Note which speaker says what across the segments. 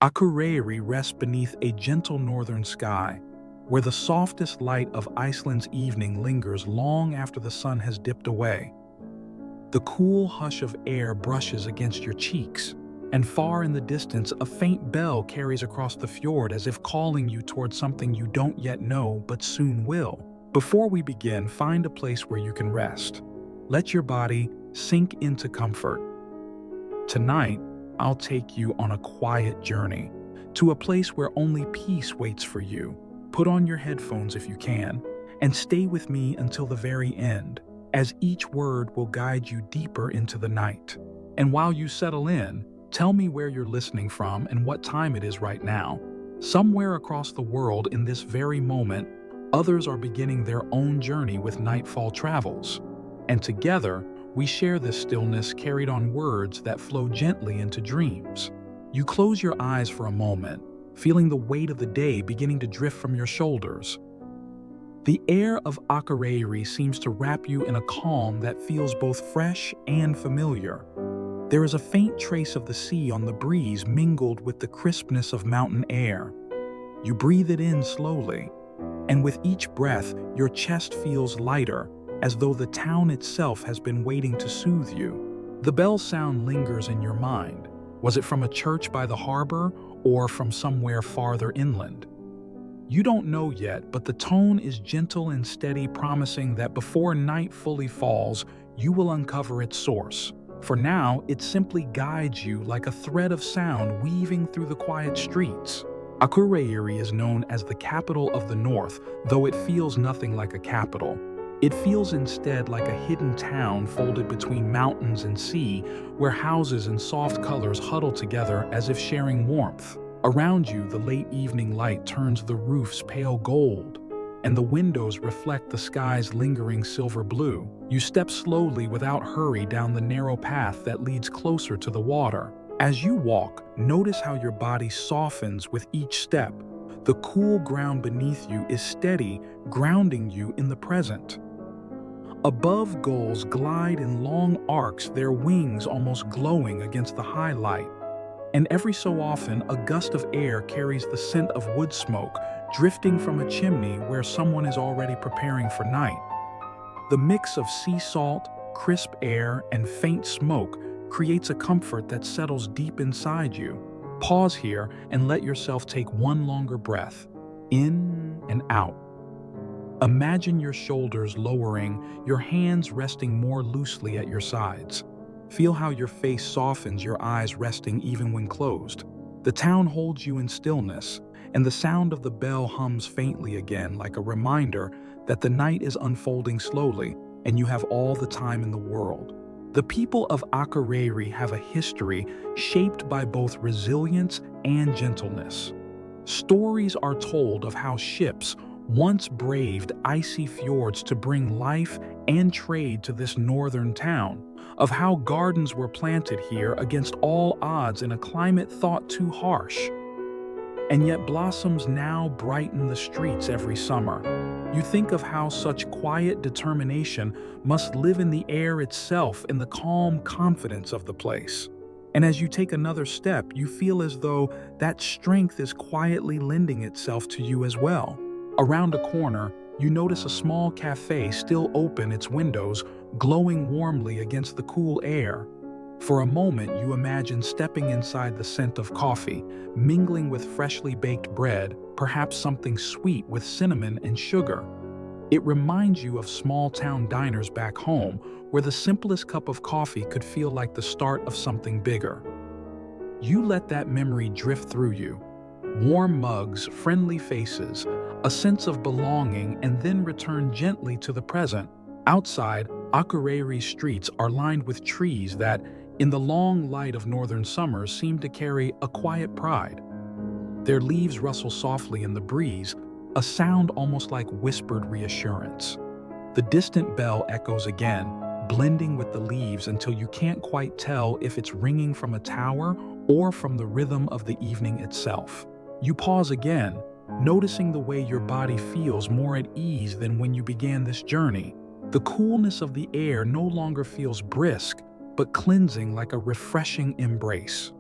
Speaker 1: Akureyri rests beneath a gentle northern sky, where the softest light of Iceland's evening lingers long after the sun has dipped away. The cool hush of air brushes against your cheeks, and far in the distance a faint bell carries across the fjord as if calling you toward something you don't yet know but soon will. Before we begin, find a place where you can rest. Let your body sink into comfort. Tonight, I'll take you on a quiet journey to a place where only peace waits for you. Put on your headphones if you can, and stay with me until the very end, as each word will guide you deeper into the night. And while you settle in, tell me where you're listening from and what time it is right now. Somewhere across the world in this very moment, others are beginning their own journey with Nightfall travels. And together, we share this stillness carried on words that flow gently into dreams. You close your eyes for a moment, feeling the weight of the day beginning to drift from your shoulders. The air of Akureyri seems to wrap you in a calm that feels both fresh and familiar. There is a faint trace of the sea on the breeze mingled with the crispness of mountain air. You breathe it in slowly, and with each breath, your chest feels lighter, as though the town itself has been waiting to soothe you. The bell sound lingers in your mind. Was it from a church by the harbor or from somewhere farther inland? You don't know yet, but the tone is gentle and steady, promising that before night fully falls, you will uncover its source. For now, it simply guides you like a thread of sound weaving through the quiet streets. Akureyri is known as the capital of the north, though it feels nothing like a capital. It feels instead like a hidden town folded between mountains and sea, where houses and soft colors huddle together as if sharing warmth. Around you, the late evening light turns the roofs pale gold, and the windows reflect the sky's lingering silver blue. You step slowly without hurry down the narrow path that leads closer to the water. As you walk, notice how your body softens with each step. The cool ground beneath you is steady, grounding you in the present. Above, gulls glide in long arcs, their wings almost glowing against the high light. And every so often, a gust of air carries the scent of wood smoke, drifting from a chimney where someone is already preparing for night. The mix of sea salt, crisp air, and faint smoke creates a comfort that settles deep inside you. Pause here and let yourself take one longer breath, in and out. Imagine your shoulders lowering, your hands resting more loosely at your sides. Feel how your face softens, your eyes resting even when closed. The town holds you in stillness, and the sound of the bell hums faintly again, like a reminder that the night is unfolding slowly and you have all the time in the world. The people of Akureyri have a history shaped by both resilience and gentleness. Stories are told of how ships once braved icy fjords to bring life and trade to this northern town, of how gardens were planted here against all odds in a climate thought too harsh. And yet blossoms now brighten the streets every summer. You think of how such quiet determination must live in the air itself, in the calm confidence of the place. And as you take another step, you feel as though that strength is quietly lending itself to you as well. Around a corner, you notice a small cafe still open, its windows glowing warmly against the cool air. For a moment, you imagine stepping inside the scent of coffee, mingling with freshly baked bread, perhaps something sweet with cinnamon and sugar. It reminds you of small-town diners back home, where the simplest cup of coffee could feel like the start of something bigger. You let that memory drift through you. Warm mugs, friendly faces, a sense of belonging, and then return gently to the present. Outside, Akureyri's streets are lined with trees that, in the long light of northern summer, seem to carry a quiet pride. Their leaves rustle softly in the breeze, a sound almost like whispered reassurance. The distant bell echoes again, blending with the leaves until you can't quite tell if it's ringing from a tower or from the rhythm of the evening itself. You pause again, noticing the way your body feels more at ease than when you began this journey. The coolness of the air no longer feels brisk, but cleansing, like a refreshing embrace.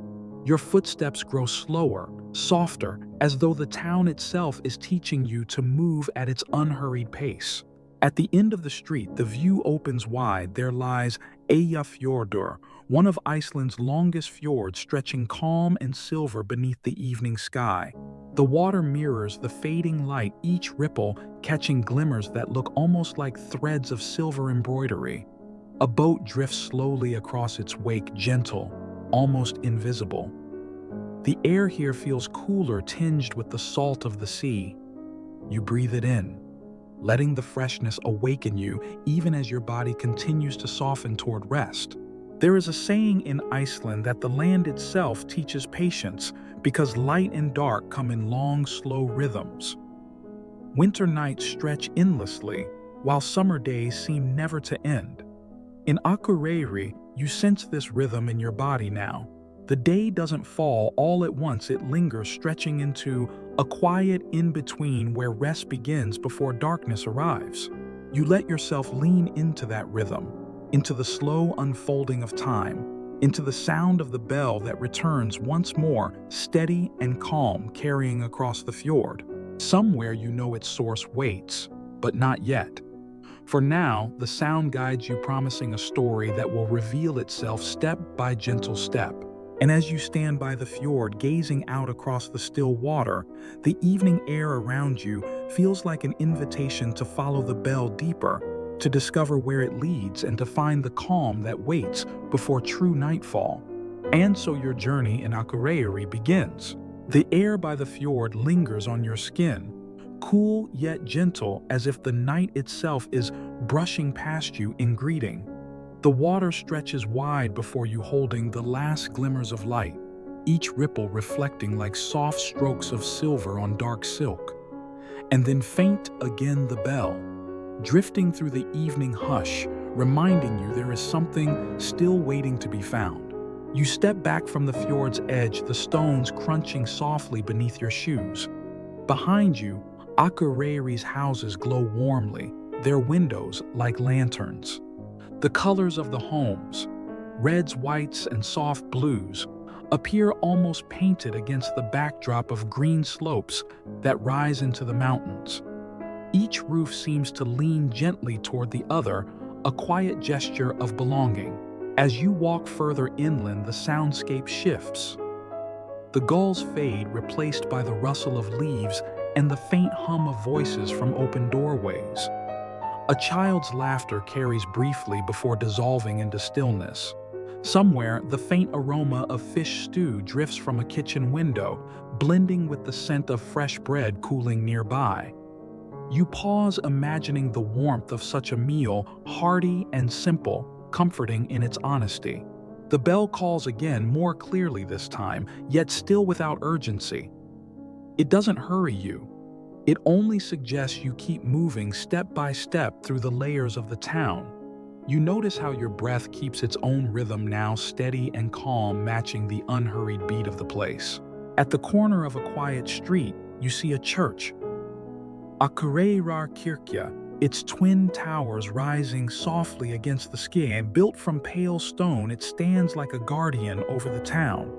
Speaker 1: Your footsteps grow slower, softer, as though the town itself is teaching you to move at its unhurried pace. At the end of the street, the view opens wide. There lies Eyjafjordur, one of Iceland's longest fjords, stretching calm and silver beneath the evening sky. The water mirrors the fading light, each ripple catching glimmers that look almost like threads of silver embroidery. A boat drifts slowly across its wake, gentle, almost invisible. The air here feels cooler, tinged with the salt of the sea. You breathe it in, letting the freshness awaken you even as your body continues to soften toward rest. There is a saying in Iceland that the land itself teaches patience because light and dark come in long, slow rhythms. Winter nights stretch endlessly, while summer days seem never to end. In Akureyri, you sense this rhythm in your body now. The day doesn't fall all at once, it lingers, stretching into a quiet in-between where rest begins before darkness arrives. You let yourself lean into that rhythm, into the slow unfolding of time, into the sound of the bell that returns once more, steady and calm, carrying across the fjord. Somewhere you know its source waits, but not yet. For now, the sound guides you, promising a story that will reveal itself step by gentle step. And as you stand by the fjord, gazing out across the still water, the evening air around you feels like an invitation to follow the bell deeper, to discover where it leads and to find the calm that waits before true nightfall. And so your journey in Akureyri begins. The air by the fjord lingers on your skin, cool yet gentle, as if the night itself is brushing past you in greeting. The water stretches wide before you, holding the last glimmers of light, each ripple reflecting like soft strokes of silver on dark silk. And then faint again the bell, drifting through the evening hush, reminding you there is something still waiting to be found. You step back from the fjord's edge, the stones crunching softly beneath your shoes. Behind you, Akureyri's houses glow warmly, their windows like lanterns. The colors of the homes, reds, whites, and soft blues, appear almost painted against the backdrop of green slopes that rise into the mountains. Each roof seems to lean gently toward the other, a quiet gesture of belonging. As you walk further inland, the soundscape shifts. The gulls fade, replaced by the rustle of leaves and the faint hum of voices from open doorways. A child's laughter carries briefly before dissolving into stillness. Somewhere, the faint aroma of fish stew drifts from a kitchen window, blending with the scent of fresh bread cooling nearby. You pause, imagining the warmth of such a meal, hearty and simple, comforting in its honesty. The bell calls again, more clearly this time, yet still without urgency. It doesn't hurry you. It only suggests you keep moving step by step through the layers of the town. You notice how your breath keeps its own rhythm now, steady and calm, matching the unhurried beat of the place. At the corner of a quiet street, you see a church. Akureyrar Kirkja, its twin towers rising softly against the sky. Built from pale stone, it stands like a guardian over the town.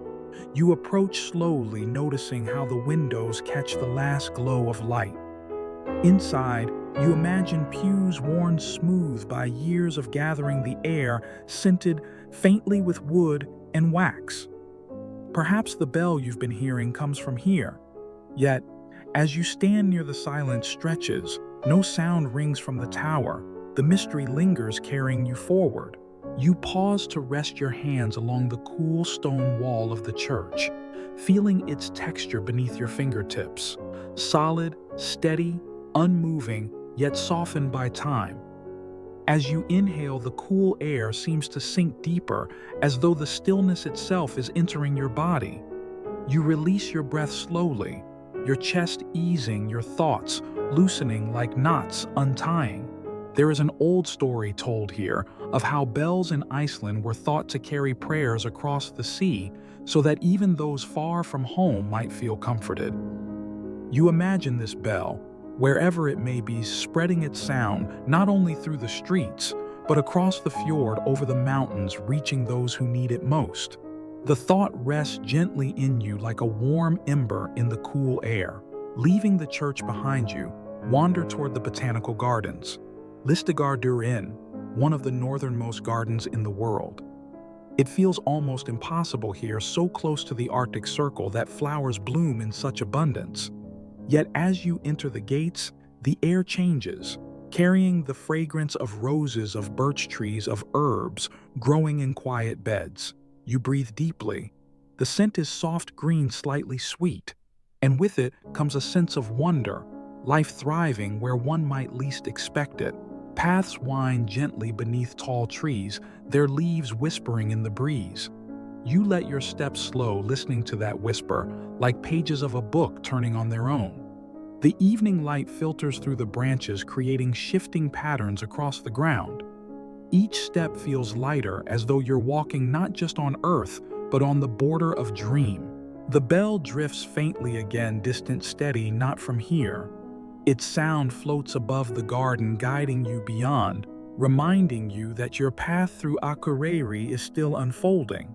Speaker 1: You approach slowly, noticing how the windows catch the last glow of light. Inside, you imagine pews worn smooth by years of gathering, the air scented faintly with wood and wax. Perhaps the bell you've been hearing comes from here. Yet, as you stand near the silent stretches, no sound rings from the tower. The mystery lingers, carrying you forward. You pause to rest your hands along the cool stone wall of the church, feeling its texture beneath your fingertips. Solid, steady, unmoving, yet softened by time. As you inhale, the cool air seems to sink deeper, as though the stillness itself is entering your body. You release your breath slowly, your chest easing, your thoughts loosening like knots untying. There is an old story told here of how bells in Iceland were thought to carry prayers across the sea so that even those far from home might feel comforted. You imagine this bell, wherever it may be, spreading its sound not only through the streets, but across the fjord, over the mountains, reaching those who need it most. The thought rests gently in you like a warm ember in the cool air. Leaving the church behind you, wander toward the botanical gardens. Inn, one of the northernmost gardens in the world. It feels almost impossible here, so close to the Arctic Circle that flowers bloom in such abundance. Yet as you enter the gates, the air changes, carrying the fragrance of roses, of birch trees, of herbs growing in quiet beds. You breathe deeply. The scent is soft green, slightly sweet, and with it comes a sense of wonder, life thriving where one might least expect it. Paths wind gently beneath tall trees, their leaves whispering in the breeze. You let your steps slow, listening to that whisper, like pages of a book turning on their own. The evening light filters through the branches, creating shifting patterns across the ground. Each step feels lighter, as though you're walking not just on earth, but on the border of dream. The bell drifts faintly again, distant, steady, not from here. Its sound floats above the garden, guiding you beyond, reminding you that your path through Akureyri is still unfolding.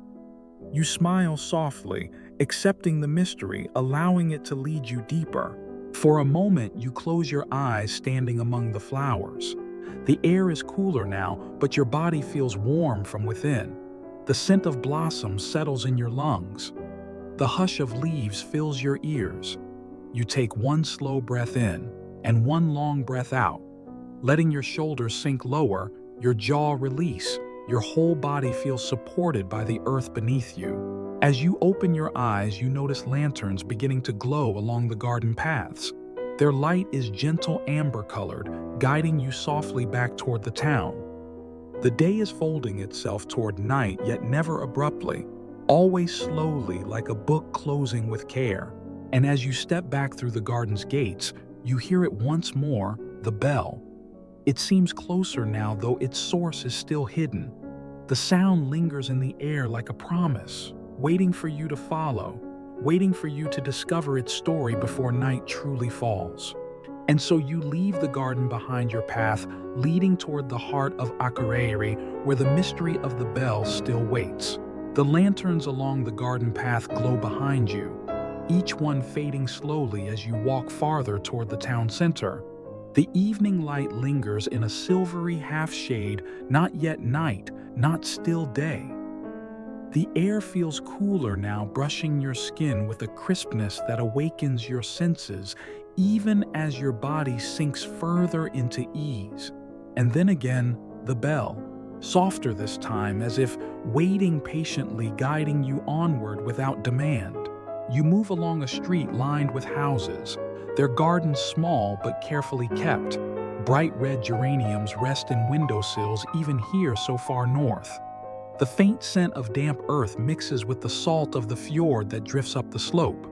Speaker 1: You smile softly, accepting the mystery, allowing it to lead you deeper. For a moment, you close your eyes, standing among the flowers. The air is cooler now, but your body feels warm from within. The scent of blossoms settles in your lungs. The hush of leaves fills your ears. You take one slow breath in and one long breath out, letting your shoulders sink lower, your jaw release. Your whole body feels supported by the earth beneath you. As you open your eyes, you notice lanterns beginning to glow along the garden paths. Their light is gentle amber-colored, guiding you softly back toward the town. The day is folding itself toward night, yet never abruptly, always slowly, like a book closing with care. And as you step back through the garden's gates, you hear it once more, the bell. It seems closer now, though its source is still hidden. The sound lingers in the air like a promise, waiting for you to follow, waiting for you to discover its story before night truly falls. And so you leave the garden behind your path, leading toward the heart of Akureyri, where the mystery of the bell still waits. The lanterns along the garden path glow behind you, each one fading slowly as you walk farther toward the town center. The evening light lingers in a silvery half-shade, not yet night, not still day. The air feels cooler now, brushing your skin with a crispness that awakens your senses, even as your body sinks further into ease. And then again, the bell, softer this time, as if waiting patiently, guiding you onward without demand. You move along a street lined with houses, their gardens small but carefully kept. Bright red geraniums rest in windowsills even here so far north. The faint scent of damp earth mixes with the salt of the fjord that drifts up the slope.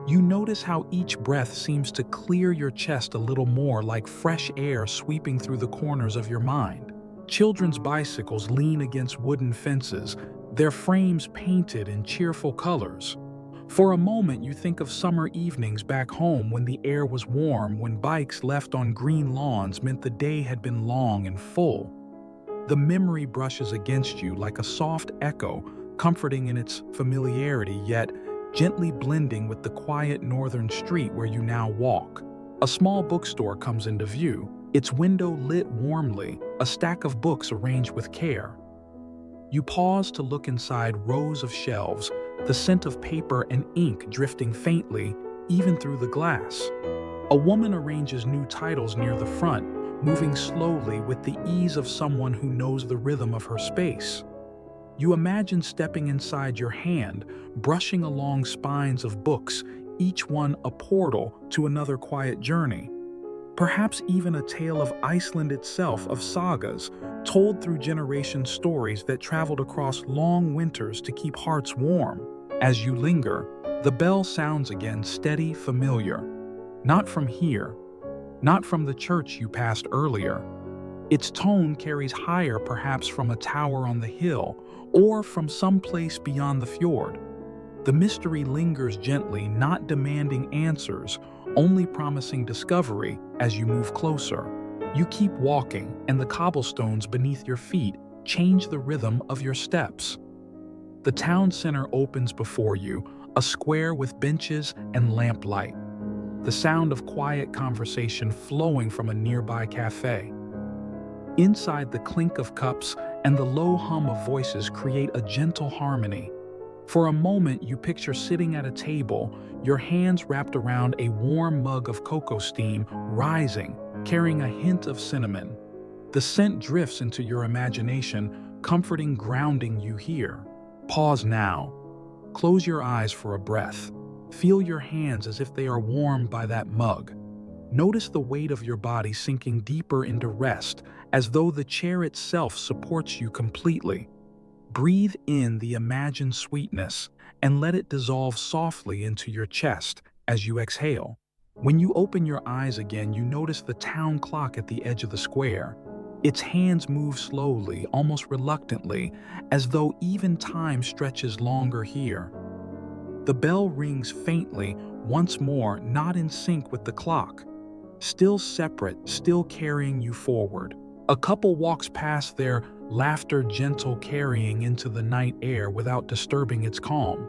Speaker 1: You notice how each breath seems to clear your chest a little more, like fresh air sweeping through the corners of your mind. Children's bicycles lean against wooden fences, their frames painted in cheerful colors. For a moment, you think of summer evenings back home when the air was warm, when bikes left on green lawns meant the day had been long and full. The memory brushes against you like a soft echo, comforting in its familiarity, yet gently blending with the quiet northern street where you now walk. A small bookstore comes into view, its window lit warmly, a stack of books arranged with care. You pause to look inside rows of shelves, the scent of paper and ink drifting faintly, even through the glass. A woman arranges new titles near the front, moving slowly with the ease of someone who knows the rhythm of her space. You imagine stepping inside your hand, brushing along spines of books, each one a portal to another quiet journey. Perhaps even a tale of Iceland itself, of sagas, told through generation stories that traveled across long winters to keep hearts warm. As you linger, the bell sounds again, steady, familiar. Not from here, not from the church you passed earlier. Its tone carries higher, perhaps from a tower on the hill, or from some place beyond the fjord. The mystery lingers gently, not demanding answers, only promising discovery as you move closer. You keep walking, and the cobblestones beneath your feet change the rhythm of your steps. The town center opens before you, a square with benches and lamplight. The sound of quiet conversation flowing from a nearby cafe. Inside, the clink of cups and the low hum of voices create a gentle harmony. For a moment, you picture sitting at a table, your hands wrapped around a warm mug of cocoa steam rising, carrying a hint of cinnamon. The scent drifts into your imagination, comforting, grounding you here. Pause now. Close your eyes for a breath. Feel your hands as if they are warmed by that mug. Notice the weight of your body sinking deeper into rest, as though the chair itself supports you completely. Breathe in the imagined sweetness and let it dissolve softly into your chest as you exhale. When you open your eyes again, you notice the town clock at the edge of the square. Its hands move slowly, almost reluctantly, as though even time stretches longer here. The bell rings faintly, once more, not in sync with the clock. Still separate, still carrying you forward. A couple walks past, their laughter gentle, carrying into the night air without disturbing its calm.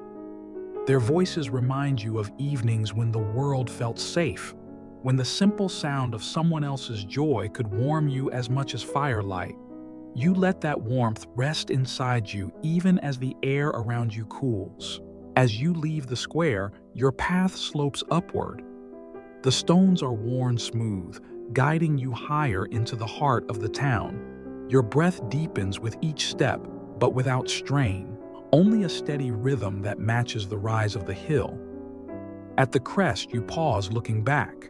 Speaker 1: Their voices remind you of evenings when the world felt safe, when the simple sound of someone else's joy could warm you as much as firelight. You let that warmth rest inside you even as the air around you cools. As you leave the square, your path slopes upward. The stones are worn smooth, guiding you higher into the heart of the town. Your breath deepens with each step, but without strain, only a steady rhythm that matches the rise of the hill. At the crest, you pause, looking back.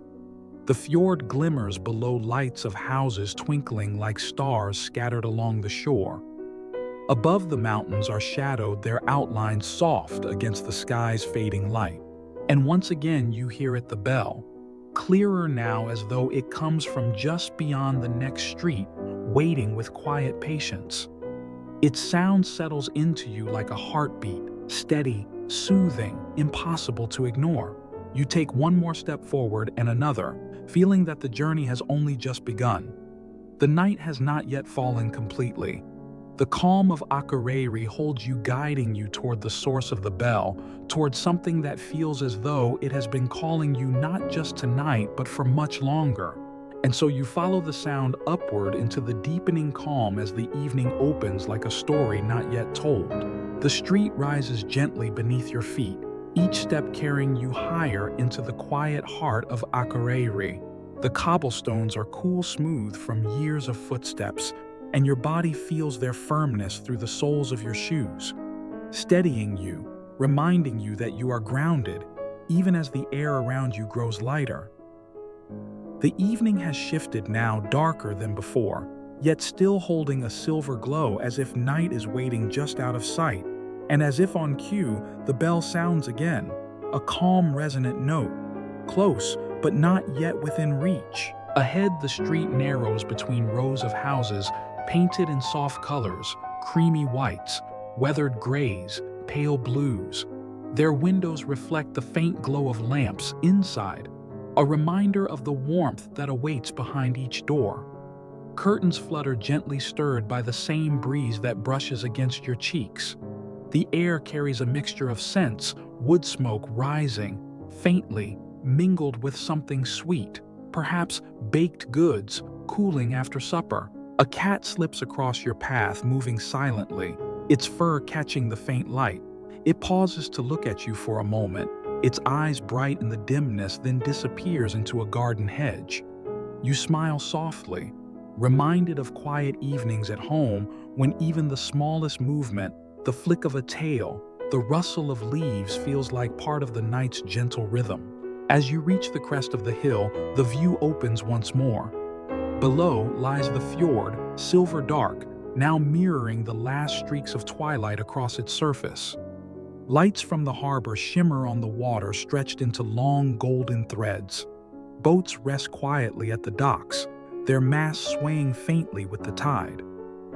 Speaker 1: The fjord glimmers below, lights of houses twinkling like stars scattered along the shore. Above, the mountains are shadowed, their outlines soft against the sky's fading light. And once again you hear it, the bell, clearer now, as though it comes from just beyond the next street, waiting with quiet patience. Its sound settles into you like a heartbeat, steady, soothing, impossible to ignore. You take one more step forward and another, feeling that the journey has only just begun. The night has not yet fallen completely. The calm of Akureyri holds you, guiding you toward the source of the bell, toward something that feels as though it has been calling you not just tonight, but for much longer. And so you follow the sound upward into the deepening calm as the evening opens like a story not yet told. The street rises gently beneath your feet, each step carrying you higher into the quiet heart of Akureyri. The cobblestones are cool, smooth from years of footsteps, and your body feels their firmness through the soles of your shoes, steadying you, reminding you that you are grounded, even as the air around you grows lighter. The evening has shifted now, darker than before, yet still holding a silver glow, as if night is waiting just out of sight. And as if on cue, the bell sounds again, a calm, resonant note, close but not yet within reach. Ahead, the street narrows between rows of houses, painted in soft colors, creamy whites, weathered grays, pale blues. Their windows reflect the faint glow of lamps inside, a reminder of the warmth that awaits behind each door. Curtains flutter, gently stirred by the same breeze that brushes against your cheeks. The air carries a mixture of scents, wood smoke rising, faintly, mingled with something sweet, perhaps baked goods, cooling after supper. A cat slips across your path, moving silently, its fur catching the faint light. It pauses to look at you for a moment, its eyes bright in the dimness, then disappears into a garden hedge. You smile softly, reminded of quiet evenings at home when even the smallest movement, the flick of a tail, the rustle of leaves feels like part of the night's gentle rhythm. As you reach the crest of the hill, the view opens once more. Below lies the fjord, silver dark, now mirroring the last streaks of twilight across its surface. Lights from the harbor shimmer on the water, stretched into long golden threads. Boats rest quietly at the docks, their masts swaying faintly with the tide.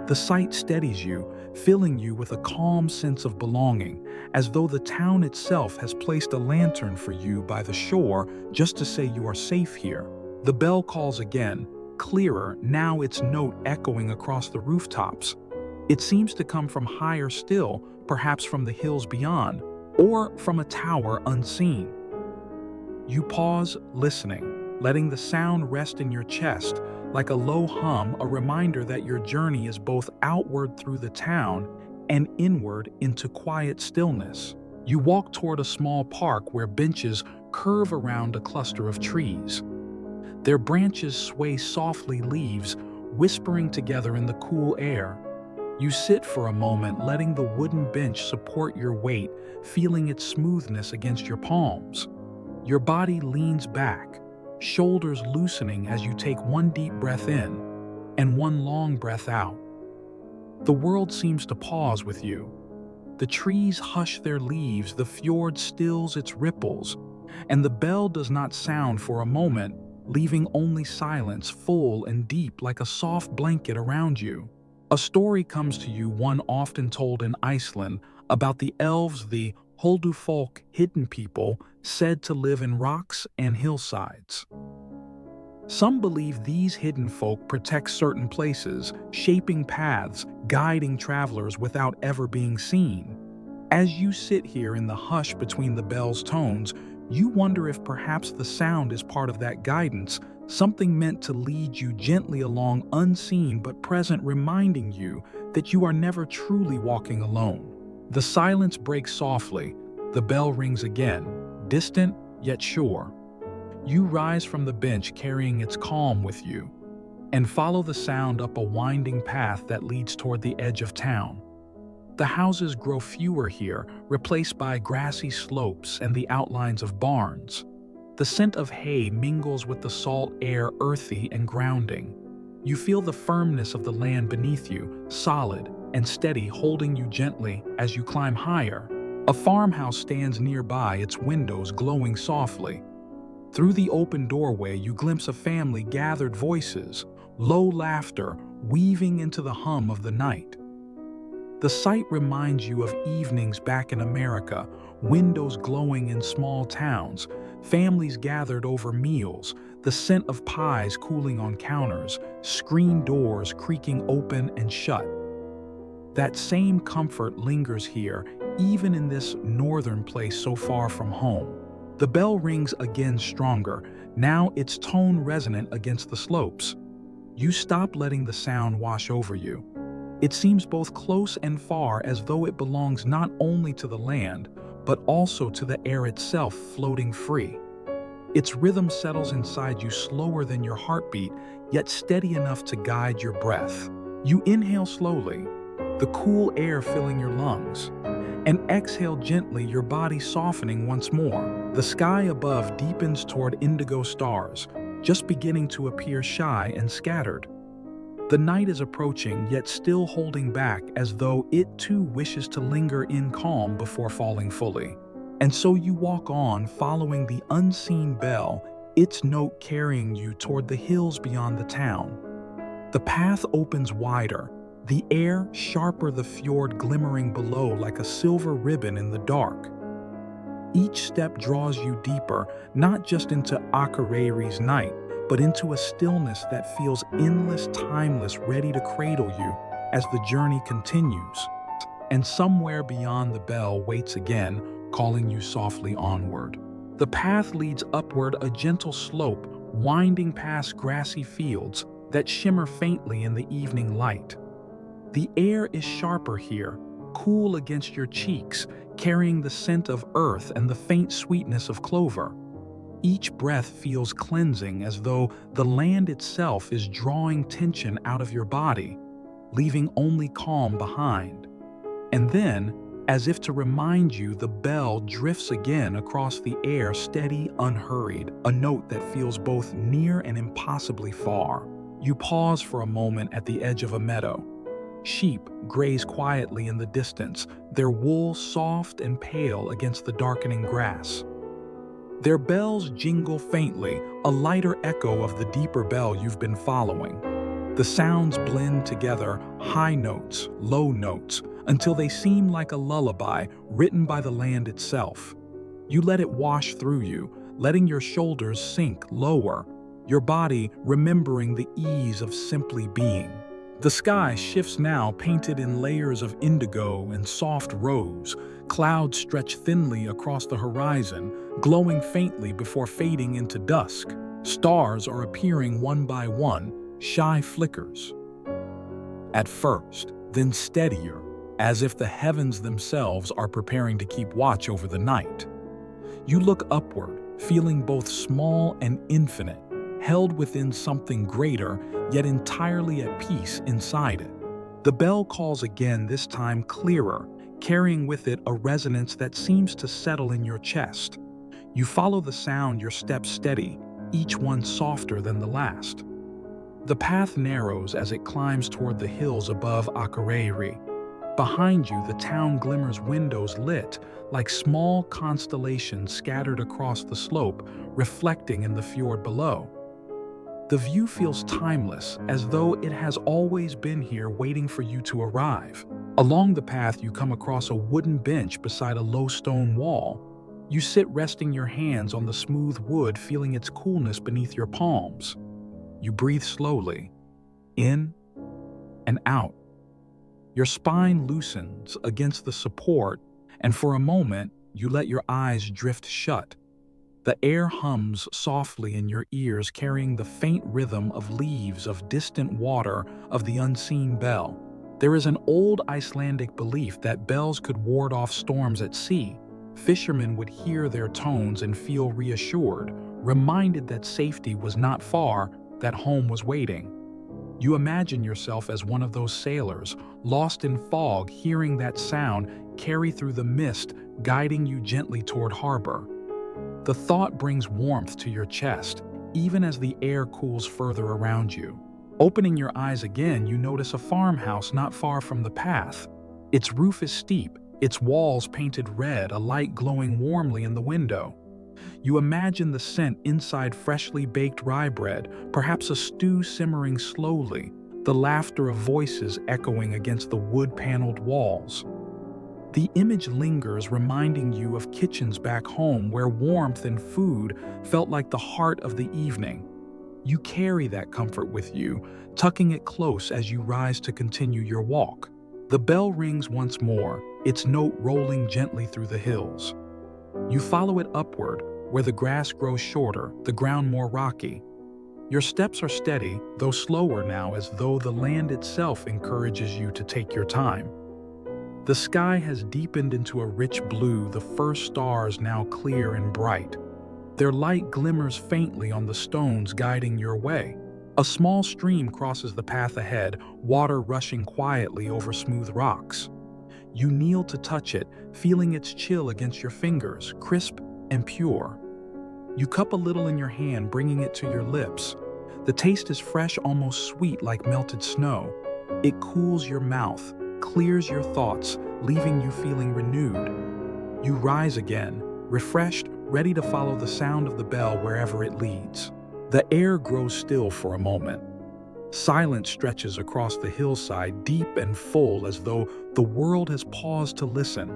Speaker 1: The sight steadies you, filling you with a calm sense of belonging, as though the town itself has placed a lantern for you by the shore just to say you are safe here. The bell calls again, clearer, now its note echoing across the rooftops. It seems to come from higher still, perhaps from the hills beyond, or from a tower unseen. You pause, listening, letting the sound rest in your chest like a low hum, a reminder that your journey is both outward through the town and inward into quiet stillness. You walk toward a small park where benches curve around a cluster of trees. Their branches sway softly, leaves whispering together in the cool air. You sit for a moment, letting the wooden bench support your weight, feeling its smoothness against your palms. Your body leans back, shoulders loosening as you take one deep breath in and one long breath out. The world seems to pause with you. The trees hush their leaves, the fjord stills its ripples, and the bell does not sound for a moment, leaving only silence, full and deep like a soft blanket around you. A story comes to you, one often told in Iceland, about the elves, the Folk, hidden people said to live in rocks and hillsides. Some believe these hidden folk protect certain places, shaping paths, guiding travelers without ever being seen. As you sit here in the hush between the bell's tones, you wonder if perhaps the sound is part of that guidance, something meant to lead you gently along, unseen but present, reminding you that you are never truly walking alone. The silence breaks softly. The bell rings again, distant yet sure. You rise from the bench carrying its calm with you and follow the sound up a winding path that leads toward the edge of town. The houses grow fewer here, replaced by grassy slopes and the outlines of barns. The scent of hay mingles with the salt air, earthy and grounding. You feel the firmness of the land beneath you, solid and steady, holding you gently as you climb higher. A farmhouse stands nearby, its windows glowing softly. Through the open doorway, you glimpse a family, gathered voices, low laughter weaving into the hum of the night. The sight reminds you of evenings back in America, windows glowing in small towns, families gathered over meals, the scent of pies cooling on counters, screen doors creaking open and shut. That same comfort lingers here, even in this northern place so far from home. The bell rings again, stronger, now its tone resonant against the slopes. You stop, letting the sound wash over you. It seems both close and far, as though it belongs not only to the land, but also to the air itself, floating free. Its rhythm settles inside you, slower than your heartbeat, yet steady enough to guide your breath. You inhale slowly, the cool air filling your lungs, and exhale gently, your body softening once more. The sky above deepens toward indigo stars, just beginning to appear shy and scattered. The night is approaching, yet still holding back, as though it too wishes to linger in calm before falling fully. And so you walk on, following the unseen bell, its note carrying you toward the hills beyond the town. The path opens wider, the air sharper, the fjord glimmering below like a silver ribbon in the dark. Each step draws you deeper, not just into Akureyri's night, but into a stillness that feels endless, timeless, ready to cradle you as the journey continues. And somewhere beyond, the bell waits again, calling you softly onward. The path leads upward, a gentle slope, winding past grassy fields that shimmer faintly in the evening light. The air is sharper here, cool against your cheeks, carrying the scent of earth and the faint sweetness of clover. Each breath feels cleansing, as though the land itself is drawing tension out of your body, leaving only calm behind. And then, as if to remind you, the bell drifts again across the air, steady, unhurried, a note that feels both near and impossibly far. You pause for a moment at the edge of a meadow. Sheep graze quietly in the distance, their wool soft and pale against the darkening grass. Their bells jingle faintly, a lighter echo of the deeper bell you've been following. The sounds blend together, high notes, low notes, until they seem like a lullaby written by the land itself. You let it wash through you, letting your shoulders sink lower, your body remembering the ease of simply being. The sky shifts now, painted in layers of indigo and soft rose. Clouds stretch thinly across the horizon, glowing faintly before fading into dusk. Stars are appearing one by one, shy flickers. At first, then steadier, as if the heavens themselves are preparing to keep watch over the night. You look upward, feeling both small and infinite, held within something greater, yet entirely at peace inside it. The bell calls again, this time clearer, carrying with it a resonance that seems to settle in your chest. You follow the sound, your steps steady, each one softer than the last. The path narrows as it climbs toward the hills above Akureyri. Behind you, the town glimmers, windows lit like small constellations scattered across the slope, reflecting in the fjord below. The view feels timeless, as though it has always been here waiting for you to arrive. Along the path, you come across a wooden bench beside a low stone wall. You sit, resting your hands on the smooth wood, feeling its coolness beneath your palms. You breathe slowly, in and out. Your spine loosens against the support, and for a moment, you let your eyes drift shut. The air hums softly in your ears, carrying the faint rhythm of leaves, of distant water, of the unseen bell. There is an old Icelandic belief that bells could ward off storms at sea. Fishermen would hear their tones and feel reassured, reminded that safety was not far, that home was waiting. You imagine yourself as one of those sailors, lost in fog, hearing that sound carry through the mist, guiding you gently toward harbor. The thought brings warmth to your chest, even as the air cools further around you. Opening your eyes again, you notice a farmhouse not far from the path. Its roof is steep, its walls painted red, a light glowing warmly in the window. You imagine the scent inside freshly baked rye bread, perhaps a stew simmering slowly, the laughter of voices echoing against the wood-paneled walls. The image lingers, reminding you of kitchens back home where warmth and food felt like the heart of the evening. You carry that comfort with you, tucking it close as you rise to continue your walk. The bell rings once more, its note rolling gently through the hills. You follow it upward, where the grass grows shorter, the ground more rocky. Your steps are steady, though slower now, as though the land itself encourages you to take your time. The sky has deepened into a rich blue, the first stars now clear and bright. Their light glimmers faintly on the stones guiding your way. A small stream crosses the path ahead, water rushing quietly over smooth rocks. You kneel to touch it, feeling its chill against your fingers, crisp and pure. You cup a little in your hand, bringing it to your lips. The taste is fresh, almost sweet, like melted snow. It cools your mouth, clears your thoughts, leaving you feeling renewed. You rise again, refreshed, ready to follow the sound of the bell wherever it leads. The air grows still for a moment. Silence stretches across the hillside, deep and full, as though the world has paused to listen.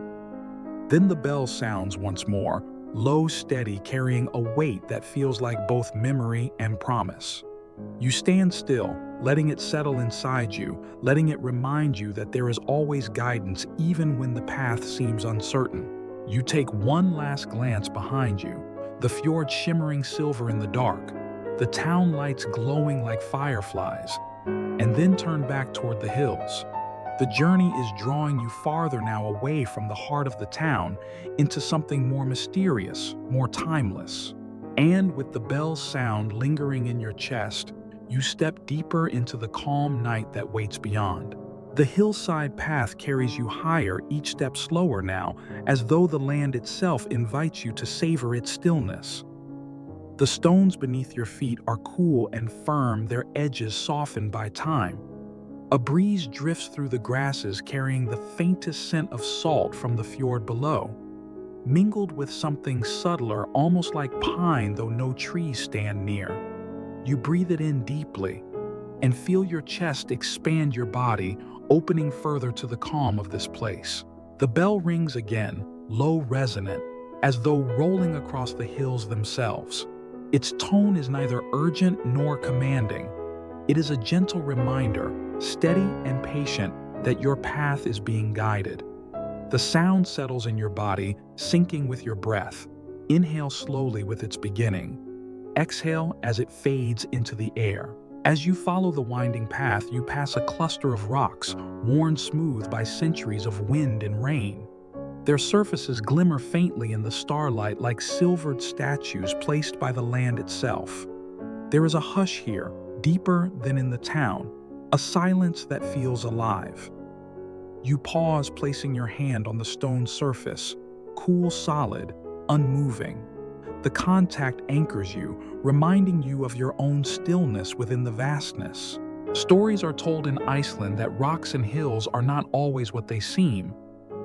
Speaker 1: Then the bell sounds once more, low, steady, carrying a weight that feels like both memory and promise. You stand still, letting it settle inside you, letting it remind you that there is always guidance even when the path seems uncertain. You take one last glance behind you, the fjord shimmering silver in the dark, the town lights glowing like fireflies, and then turn back toward the hills. The journey is drawing you farther now, away from the heart of the town, into something more mysterious, more timeless. And with the bell's sound lingering in your chest, you step deeper into the calm night that waits beyond. The hillside path carries you higher, each step slower now, as though the land itself invites you to savor its stillness. The stones beneath your feet are cool and firm, their edges softened by time. A breeze drifts through the grasses, carrying the faintest scent of salt from the fjord below, mingled with something subtler, almost like pine, though no trees stand near. You breathe it in deeply and feel your chest expand, your body opening further to the calm of this place. The bell rings again, low, resonant, as though rolling across the hills themselves. Its tone is neither urgent nor commanding. It is a gentle reminder, steady and patient that your path is being guided. The sound settles in your body, syncing with your breath. Inhale slowly with its beginning. Exhale as it fades into the air. As you follow the winding path, you pass a cluster of rocks, worn smooth by centuries of wind and rain. Their surfaces glimmer faintly in the starlight like silvered statues placed by the land itself. There is a hush here, deeper than in the town, a silence that feels alive. You pause, placing your hand on the stone surface, cool, solid, unmoving. The contact anchors you, reminding you of your own stillness within the vastness. Stories are told in Iceland that rocks and hills are not always what they seem,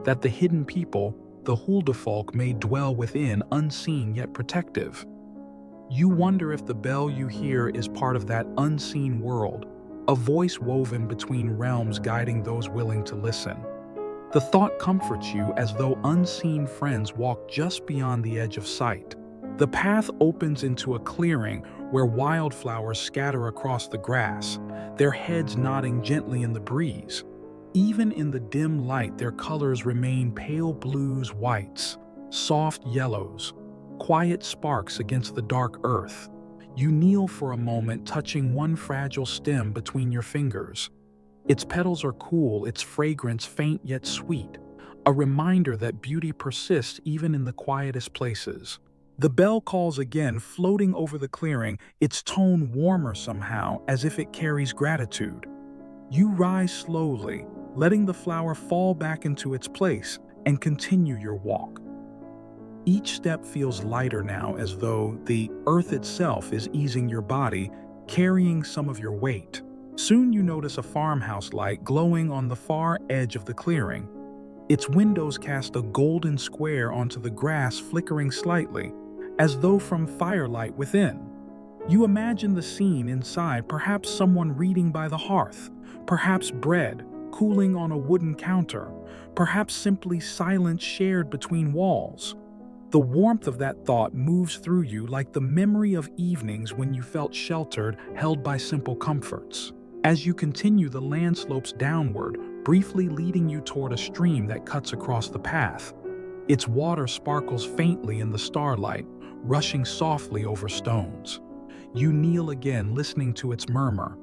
Speaker 1: that the hidden people, the Huldufolk, may dwell within, unseen yet protective. You wonder if the bell you hear is part of that unseen world, a voice woven between realms guiding those willing to listen. The thought comforts you as though unseen friends walk just beyond the edge of sight. The path opens into a clearing where wildflowers scatter across the grass, their heads nodding gently in the breeze. Even in the dim light, their colors remain pale blues, whites, soft yellows, quiet sparks against the dark earth. You kneel for a moment, touching one fragile stem between your fingers. Its petals are cool, its fragrance faint yet sweet, a reminder that beauty persists even in the quietest places. The bell calls again, floating over the clearing, its tone warmer somehow, as if it carries gratitude. You rise slowly, letting the flower fall back into its place, and continue your walk. Each step feels lighter now, as though the earth itself is easing your body, carrying some of your weight. Soon you notice a farmhouse light glowing on the far edge of the clearing. Its windows cast a golden square onto the grass, flickering slightly, as though from firelight within. You imagine the scene inside, perhaps someone reading by the hearth, perhaps bread cooling on a wooden counter, perhaps simply silence shared between walls. The warmth of that thought moves through you like the memory of evenings when you felt sheltered, held by simple comforts. As you continue, the land slopes downward, briefly leading you toward a stream that cuts across the path. Its water sparkles faintly in the starlight, rushing softly over stones. You kneel again, listening to its murmur.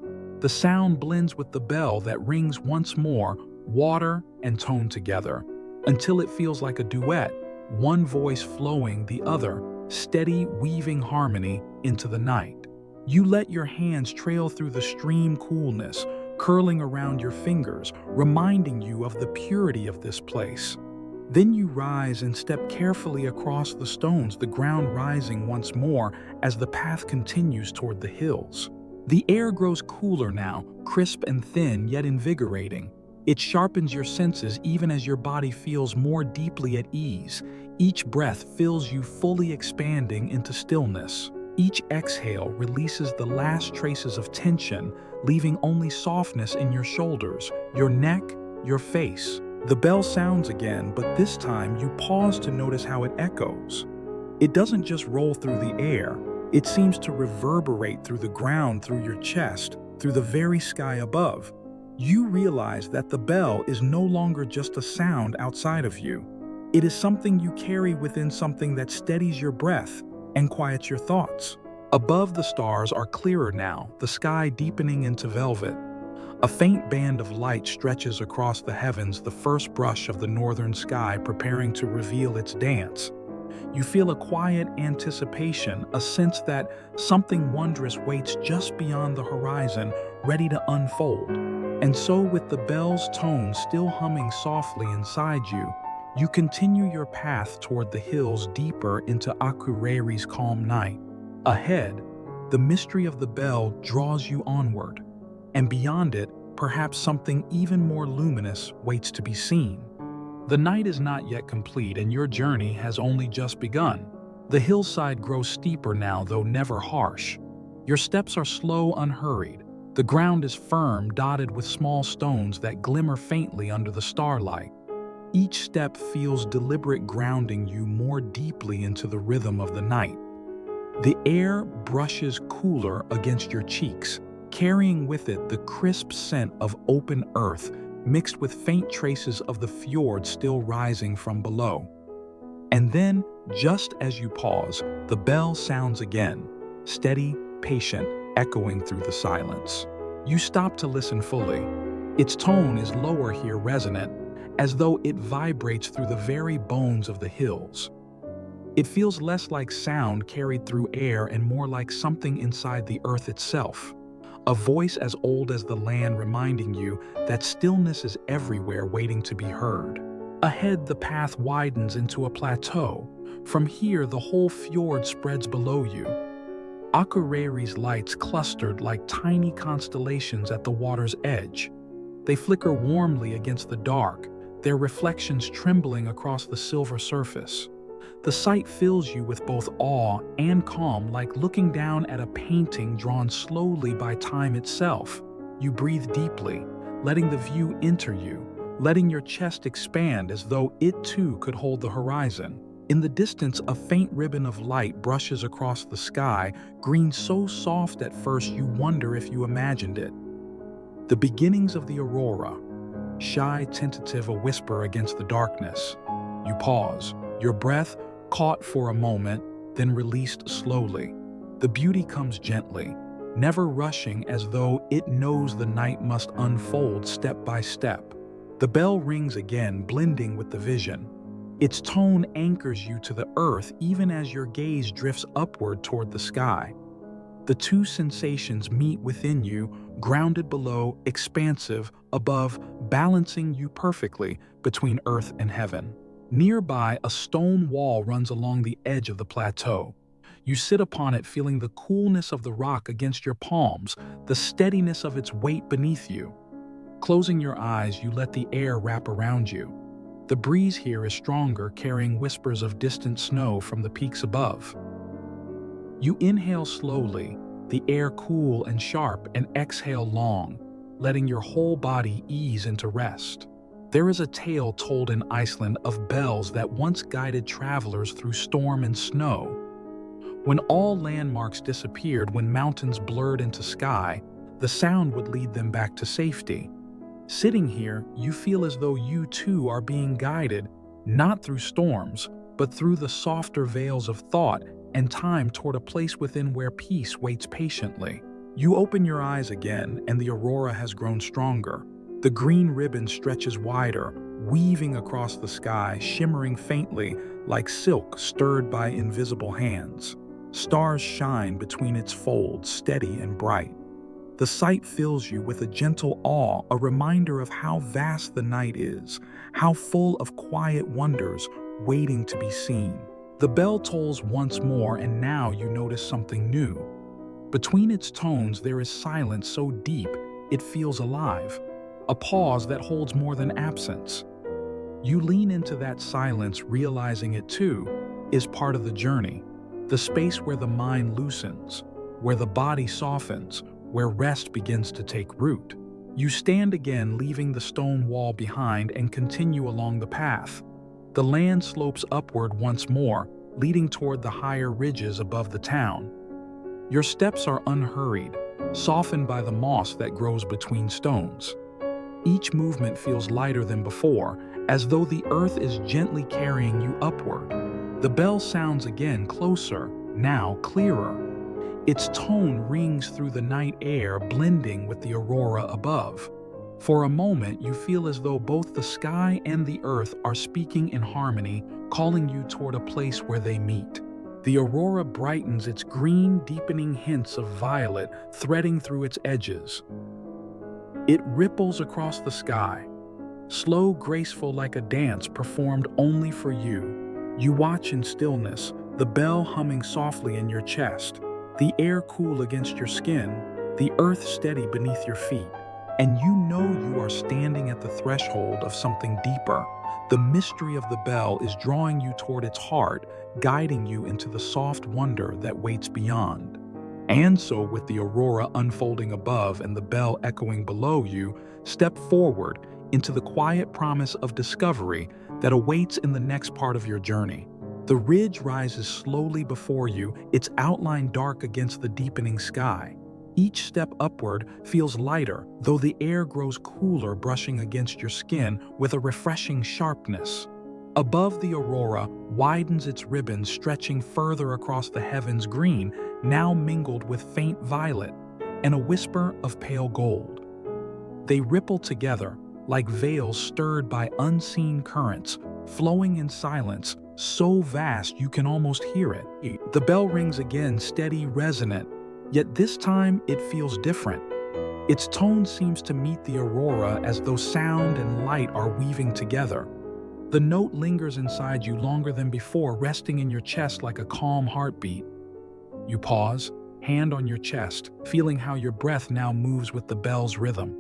Speaker 1: The sound blends with the bell that rings once more, water and tone together, until it feels like a duet, one voice flowing, the other, steady, weaving harmony into the night. You let your hands trail through the stream coolness, curling around your fingers, reminding you of the purity of this place. Then you rise and step carefully across the stones, the ground rising once more as the path continues toward the hills. The air grows cooler now, crisp and thin, yet invigorating. It sharpens your senses even as your body feels more deeply at ease. Each breath fills you, fully expanding into stillness. Each exhale releases the last traces of tension, leaving only softness in your shoulders, your neck, your face. The bell sounds again, but this time you pause to notice how it echoes. It doesn't just roll through the air, it seems to reverberate through the ground, through your chest, through the very sky above. You realize that the bell is no longer just a sound outside of you. It is something you carry within, something that steadies your breath and quiets your thoughts. Above, the stars are clearer now, the sky deepening into velvet. A faint band of light stretches across the heavens, the first brush of the northern sky preparing to reveal its dance. You feel a quiet anticipation, a sense that something wondrous waits just beyond the horizon, ready to unfold. And so, with the bell's tone still humming softly inside you, you continue your path toward the hills, deeper into Akureyri's calm night. Ahead, the mystery of the bell draws you onward, and beyond it, perhaps something even more luminous waits to be seen. The night is not yet complete, and your journey has only just begun. The hillside grows steeper now, though never harsh. Your steps are slow, unhurried. The ground is firm, dotted with small stones that glimmer faintly under the starlight. Each step feels deliberate, grounding you more deeply into the rhythm of the night. The air brushes cooler against your cheeks, carrying with it the crisp scent of open earth mixed with faint traces of the fjord still rising from below. And then, just as you pause, the bell sounds again, steady, patient, echoing through the silence. You stop to listen fully. Its tone is lower here, resonant, as though it vibrates through the very bones of the hills. It feels less like sound carried through air and more like something inside the earth itself. A voice as old as the land reminding you that stillness is everywhere waiting to be heard. Ahead, the path widens into a plateau. From here, the whole fjord spreads below you. Akureyri's lights clustered like tiny constellations at the water's edge. They flicker warmly against the dark, their reflections trembling across the silver surface. The sight fills you with both awe and calm, like looking down at a painting drawn slowly by time itself. You breathe deeply, letting the view enter you, letting your chest expand as though it too could hold the horizon. In the distance, a faint ribbon of light brushes across the sky, green so soft at first you wonder if you imagined it. The beginnings of the aurora, shy, tentative, a whisper against the darkness. You pause, your breath caught for a moment, then released slowly. The beauty comes gently, never rushing, as though it knows the night must unfold step by step. The bell rings again, blending with the vision. Its tone anchors you to the earth even as your gaze drifts upward toward the sky. The two sensations meet within you, grounded below, expansive above, balancing you perfectly between earth and heaven. Nearby, a stone wall runs along the edge of the plateau. You sit upon it, feeling the coolness of the rock against your palms, the steadiness of its weight beneath you. Closing your eyes, you let the air wrap around you. The breeze here is stronger, carrying whispers of distant snow from the peaks above. You inhale slowly, the air cool and sharp, and exhale long, letting your whole body ease into rest. There is a tale told in Iceland of bells that once guided travelers through storm and snow. When all landmarks disappeared, when mountains blurred into sky, the sound would lead them back to safety. Sitting here, you feel as though you too are being guided, not through storms, but through the softer veils of thought and time toward a place within where peace waits patiently. You open your eyes again, and the aurora has grown stronger. The green ribbon stretches wider, weaving across the sky, shimmering faintly like silk stirred by invisible hands. Stars shine between its folds, steady and bright. The sight fills you with a gentle awe, a reminder of how vast the night is, how full of quiet wonders waiting to be seen. The bell tolls once more, and now you notice something new. Between its tones, there is silence so deep it feels alive, a pause that holds more than absence. You lean into that silence, realizing it too is part of the journey, the space where the mind loosens, where the body softens, where rest begins to take root. You stand again, leaving the stone wall behind, and continue along the path. The land slopes upward once more, leading toward the higher ridges above the town. Your steps are unhurried, softened by the moss that grows between stones. Each movement feels lighter than before, as though the earth is gently carrying you upward. The bell sounds again, closer, now clearer. Its tone rings through the night air, blending with the aurora above. For a moment, you feel as though both the sky and the earth are speaking in harmony, calling you toward a place where they meet. The aurora brightens, its green deepening hints of violet threading through its edges. It ripples across the sky, slow, graceful, like a dance performed only for you. You watch in stillness, the bell humming softly in your chest, the air cool against your skin, the earth steady beneath your feet. And you know you are standing at the threshold of something deeper. The mystery of the bell is drawing you toward its heart, guiding you into the soft wonder that waits beyond. And so, with the aurora unfolding above and the bell echoing below you, step forward into the quiet promise of discovery that awaits in the next part of your journey. The ridge rises slowly before you, its outline dark against the deepening sky. Each step upward feels lighter, though the air grows cooler, brushing against your skin with a refreshing sharpness. Above, the aurora widens its ribbons, stretching further across the heavens, green, now mingled with faint violet, and a whisper of pale gold. They ripple together like veils stirred by unseen currents, flowing in silence, so vast you can almost hear it. The bell rings again, steady, resonant, yet this time it feels different. Its tone seems to meet the aurora as though sound and light are weaving together. The note lingers inside you longer than before, resting in your chest like a calm heartbeat. You pause, hand on your chest, feeling how your breath now moves with the bell's rhythm.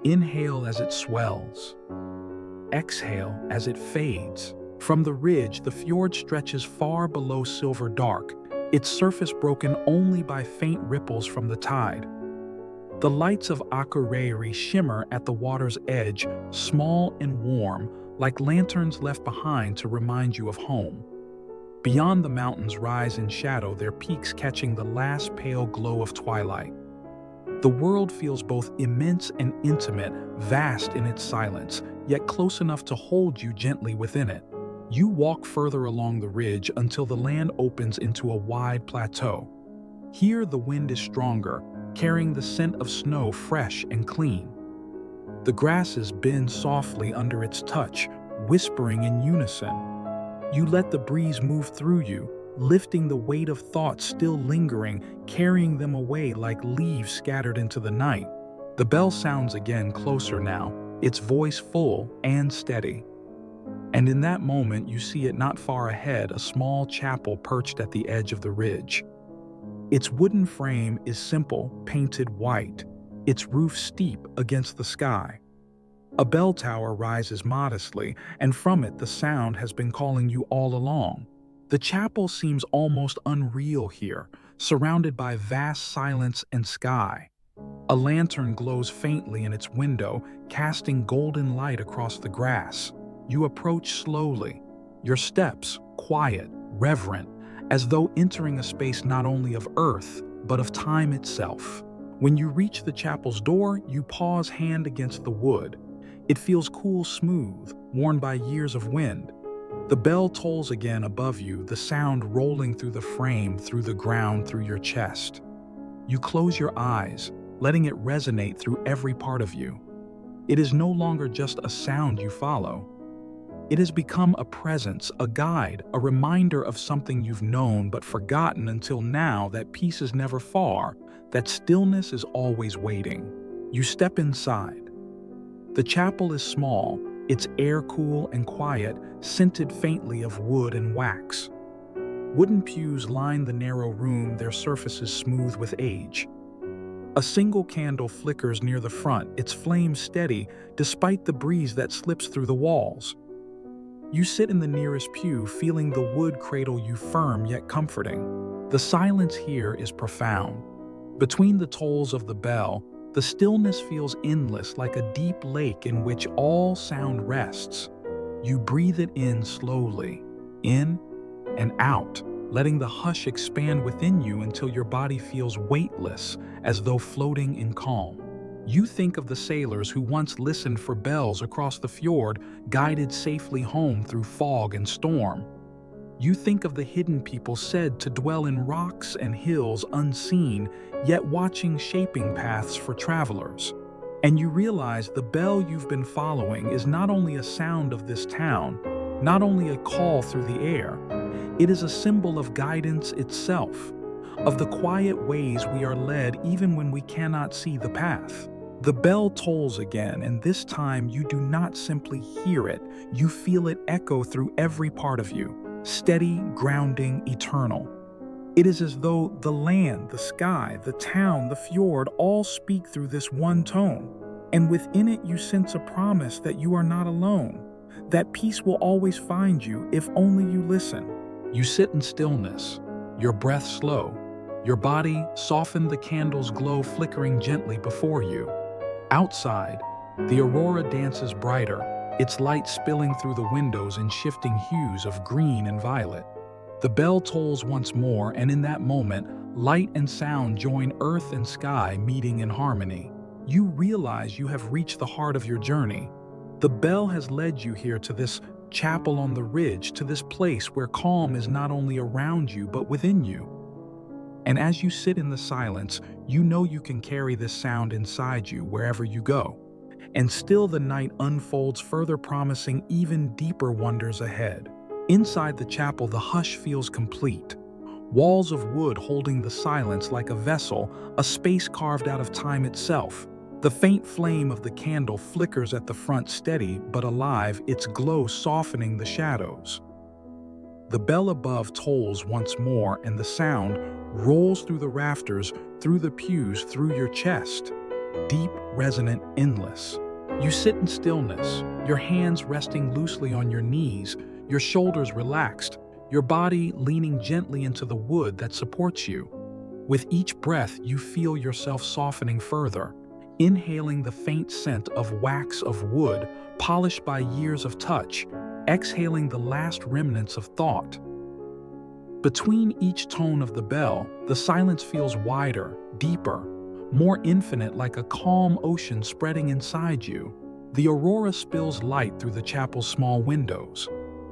Speaker 1: Inhale as it swells. Exhale as it fades. From the ridge, the fjord stretches far below silver dark, its surface broken only by faint ripples from the tide. The lights of Akureyri shimmer at the water's edge, small and warm, like lanterns left behind to remind you of home. Beyond, the mountains rise in shadow, their peaks catching the last pale glow of twilight. The world feels both immense and intimate, vast in its silence, yet close enough to hold you gently within it. You walk further along the ridge until the land opens into a wide plateau. Here, the wind is stronger, carrying the scent of snow fresh and clean. The grasses bend softly under its touch, whispering in unison. You let the breeze move through you, lifting the weight of thoughts still lingering, carrying them away like leaves scattered into the night. The bell sounds again, closer now, its voice full and steady. And in that moment, you see it not far ahead, a small chapel perched at the edge of the ridge. Its wooden frame is simple, painted white, its roof steep against the sky. A bell tower rises modestly, and from it the sound has been calling you all along. The chapel seems almost unreal here, surrounded by vast silence and sky. A lantern glows faintly in its window, casting golden light across the grass. You approach slowly, your steps quiet, reverent, as though entering a space not only of earth, but of time itself. When you reach the chapel's door, you pause, hand against the wood. It feels cool, smooth, worn by years of wind. The bell tolls again above you, the sound rolling through the frame, through the ground, through your chest. You close your eyes, letting it resonate through every part of you. It is no longer just a sound you follow. It has become a presence, a guide, a reminder of something you've known but forgotten until now, that peace is never far, that stillness is always waiting. You step inside. The chapel is small, its air cool and quiet, scented faintly of wood and wax. Wooden pews line the narrow room, their surfaces smooth with age. A single candle flickers near the front, its flame steady despite the breeze that slips through the walls. You sit in the nearest pew, feeling the wood cradle you firm yet comforting. The silence here is profound. Between the tolls of the bell, the stillness feels endless, like a deep lake in which all sound rests. You breathe it in slowly, in and out, letting the hush expand within you until your body feels weightless, as though floating in calm. You think of the sailors who once listened for bells across the fjord, guided safely home through fog and storm. You think of the hidden people said to dwell in rocks and hills unseen, yet watching, shaping paths for travelers. And you realize the bell you've been following is not only a sound of this town, not only a call through the air, it is a symbol of guidance itself, of the quiet ways we are led even when we cannot see the path. The bell tolls again, and this time you do not simply hear it, you feel it echo through every part of you, steady, grounding, eternal. It is as though the land, the sky, the town, the fjord all speak through this one tone, and within it you sense a promise that you are not alone, that peace will always find you if only you listen. You sit in stillness, your breath slow, your body softened, the candle's glow flickering gently before you. Outside, the aurora dances brighter, its light spilling through the windows in shifting hues of green and violet. The bell tolls once more, and in that moment, Light and sound join earth and sky, meeting in harmony. You realize you have reached the heart of your journey. The bell has led you here to this chapel on the ridge, to this place where calm is not only around you but within you. And as you sit in the silence, you know you can carry this sound inside you wherever you go. And still the night unfolds, further promising even deeper wonders ahead. Inside the chapel, the hush feels complete. Walls of wood holding the silence like a vessel, a space carved out of time itself. The faint flame of the candle flickers at the front, steady but alive, its glow softening the shadows. The bell above tolls once more, and the sound rolls through the rafters, through the pews, through your chest. Deep, resonant, endless. You sit in stillness, your hands resting loosely on your knees, your shoulders relaxed, your body leaning gently into the wood that supports you. With each breath, you feel yourself softening further, inhaling the faint scent of wax of wood, polished by years of touch, exhaling the last remnants of thought. Between each tone of the bell, the silence feels wider, deeper, more infinite, like a calm ocean spreading inside you. The aurora spills light through the chapel's small windows.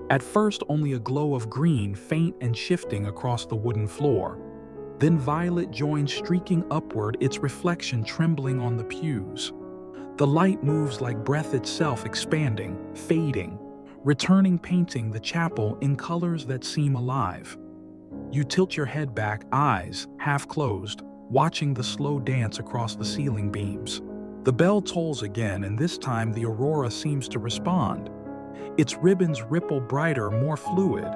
Speaker 1: At first, only a glow of green, faint and shifting across the wooden floor. Then violet joins, streaking upward, its reflection trembling on the pews. The light moves like breath itself, expanding, fading, returning, painting the chapel in colors that seem alive. You tilt your head back, eyes half closed, watching the slow dance across the ceiling beams. The bell tolls again, and this time the aurora seems to respond. Its ribbons ripple brighter, more fluid,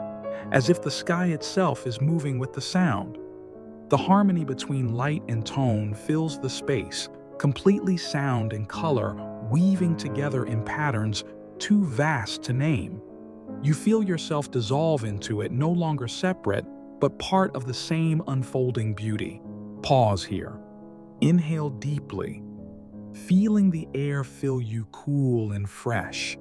Speaker 1: as if the sky itself is moving with the sound. The harmony between light and tone fills the space, completely, sound and color weaving together in patterns too vast to name. You feel yourself dissolve into it, no longer separate, but part of the same unfolding beauty. Pause here. Inhale deeply, feeling the air fill you cool and fresh.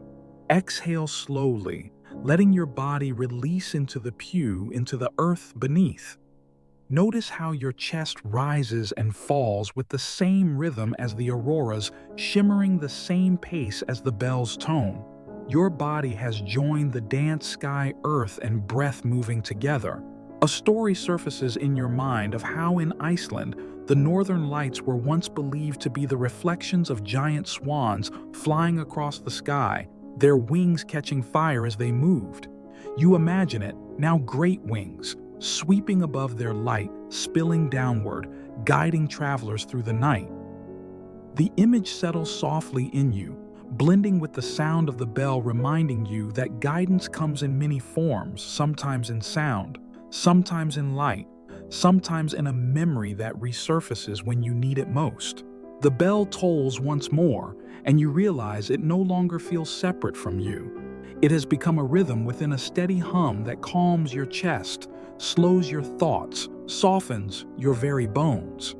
Speaker 1: Exhale slowly, letting your body release into the pew, into the earth beneath. Notice how your chest rises and falls with the same rhythm as the auroras, shimmering the same pace as the bell's tone. Your body has joined the dance, sky, earth, and breath moving together. A story surfaces in your mind of how in Iceland, the northern lights were once believed to be the reflections of giant swans flying across the sky, their wings catching fire as they moved. You imagine it, now great wings, sweeping above their light, spilling downward, guiding travelers through the night. The image settles softly in you, blending with the sound of the bell, reminding you that guidance comes in many forms, sometimes in sound, sometimes in light, sometimes in a memory that resurfaces when you need it most. The bell tolls once more, and you realize it no longer feels separate from you. It has become a rhythm within a steady hum that calms your chest, slows your thoughts, softens your very bones.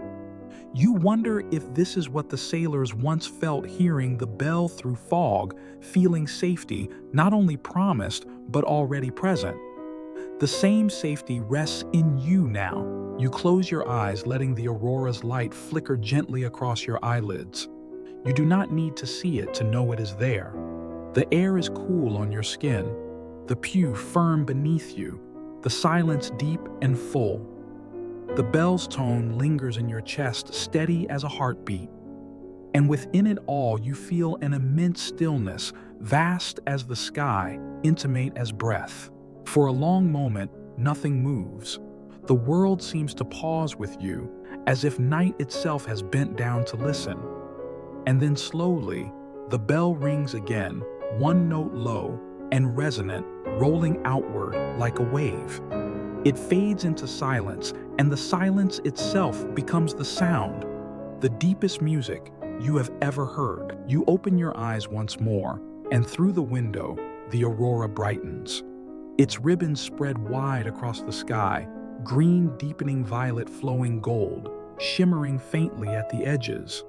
Speaker 1: You wonder if this is what the sailors once felt, hearing the bell through fog, feeling safety not only promised but already present. The same safety rests in you now. You close your eyes, letting the aurora's light flicker gently across your eyelids. You do not need to see it to know it is there. The air is cool on your skin, the pew firm beneath you, the silence deep and full. The bell's tone lingers in your chest, steady as a heartbeat. And within it all, you feel an immense stillness, vast as the sky, intimate as breath. For a long moment, nothing moves. The world seems to pause with you, as if night itself has bent down to listen. And then slowly, the bell rings again, one note low and resonant, rolling outward like a wave. It fades into silence, and the silence itself becomes the sound, the deepest music you have ever heard. You open your eyes once more, and through the window, the aurora brightens. Its ribbons spread wide across the sky, green deepening violet flowing gold, shimmering faintly at the edges.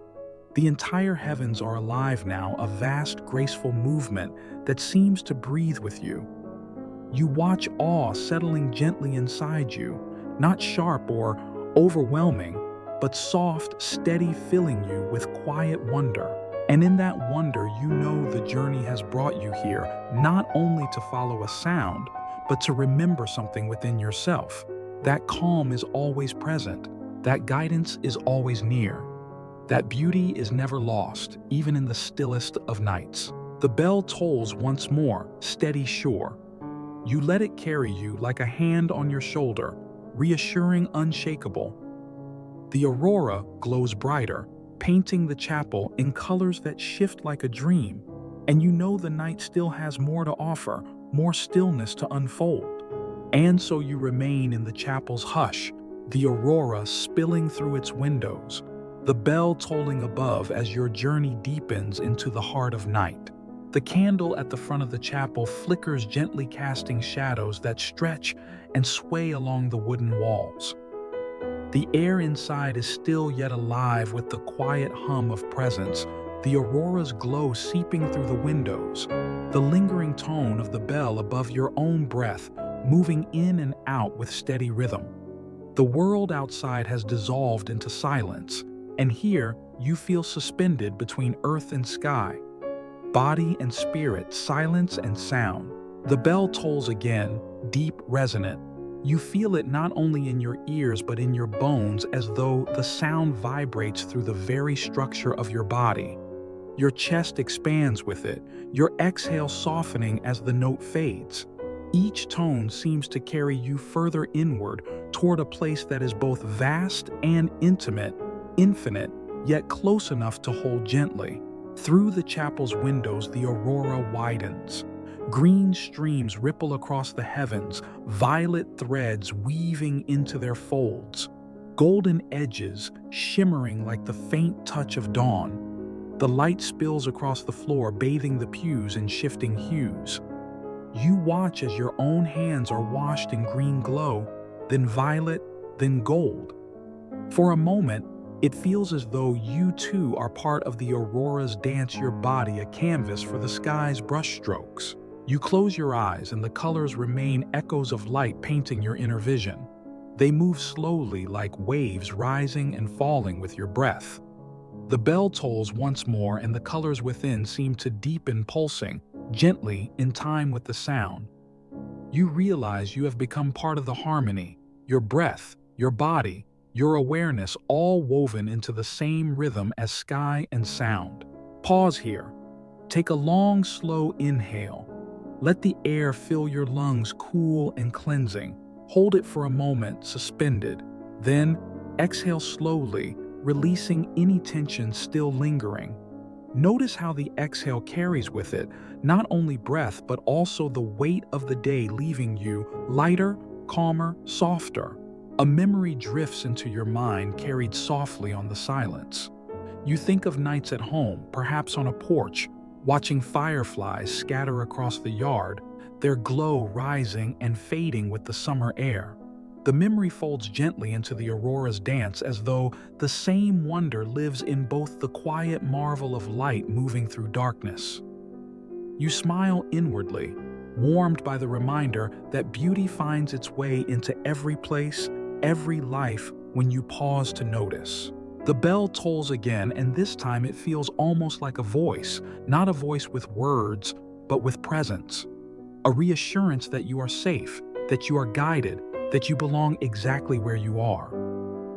Speaker 1: The entire heavens are alive now, a vast, graceful movement that seems to breathe with you. You watch awe settling gently inside you, not sharp or overwhelming, but soft, steady, filling you with quiet wonder. And in that wonder, you know the journey has brought you here, not only to follow a sound, but to remember something within yourself. That calm is always present. That guidance is always near. That beauty is never lost, even in the stillest of nights. The bell tolls once more, steady sure. You let it carry you like a hand on your shoulder, reassuring, unshakable. The aurora glows brighter, painting the chapel in colors that shift like a dream, and you know the night still has more to offer, more stillness to unfold. And so you remain in the chapel's hush, the aurora spilling through its windows, the bell tolling above as your journey deepens into the heart of night. The candle at the front of the chapel flickers, gently casting shadows that stretch and sway along the wooden walls. The air inside is still yet alive with the quiet hum of presence, the aurora's glow seeping through the windows, the lingering tone of the bell above your own breath, moving in and out with steady rhythm. The world outside has dissolved into silence, and here you feel suspended between earth and sky. Body and spirit, silence and sound. The bell tolls again, deep, resonant. You feel it not only in your ears but in your bones, as though the sound vibrates through the very structure of your body. Your chest expands with it, your exhale softening as the note fades. Each tone seems to carry you further inward toward a place that is both vast and intimate, infinite, yet close enough to hold gently. Through the chapel's windows, the aurora widens. Green streams ripple across the heavens, violet threads weaving into their folds, golden edges shimmering like the faint touch of dawn. The light spills across the floor, bathing the pews in shifting hues. You watch as your own hands are washed in green glow, then violet, then gold. For a moment, it feels as though you too are part of the aurora's dance, your body a canvas for the sky's brushstrokes. You close your eyes and the colors remain echoes of light painting your inner vision. They move slowly like waves rising and falling with your breath. The bell tolls once more and the colors within seem to deepen, pulsing gently in time with the sound. You realize you have become part of the harmony, your breath, your body, your awareness all woven into the same rhythm as sky and sound. Pause here. Take a long, slow inhale. Let the air fill your lungs, cool and cleansing. Hold it for a moment, suspended. Then exhale slowly, releasing any tension still lingering. Notice how the exhale carries with it not only breath but also the weight of the day, leaving you lighter, calmer, softer. A memory drifts into your mind, carried softly on the silence. You think of nights at home, perhaps on a porch, watching fireflies scatter across the yard, their glow rising and fading with the summer air. The memory folds gently into the aurora's dance, as though the same wonder lives in both the quiet marvel of light moving through darkness. You smile inwardly, warmed by the reminder that beauty finds its way into every place, every life when you pause to notice. The bell tolls again, and this time it feels almost like a voice, not a voice with words, but with presence. A reassurance that you are safe, that you are guided, that you belong exactly where you are.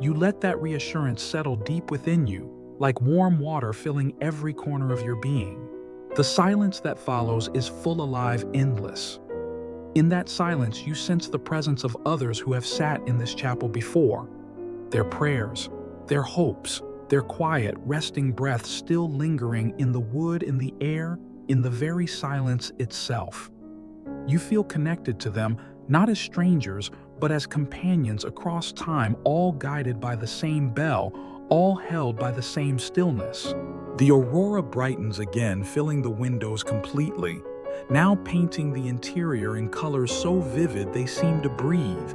Speaker 1: You let that reassurance settle deep within you, like warm water filling every corner of your being. The silence that follows is full, alive, endless. In that silence, you sense the presence of others who have sat in this chapel before. Their prayers, their hopes, their quiet, resting breath still lingering in the wood, in the air, in the very silence itself. You feel connected to them, not as strangers, but as companions across time, all guided by the same bell, all held by the same stillness. The aurora brightens again, filling the windows completely, now painting the interior in colors so vivid they seem to breathe.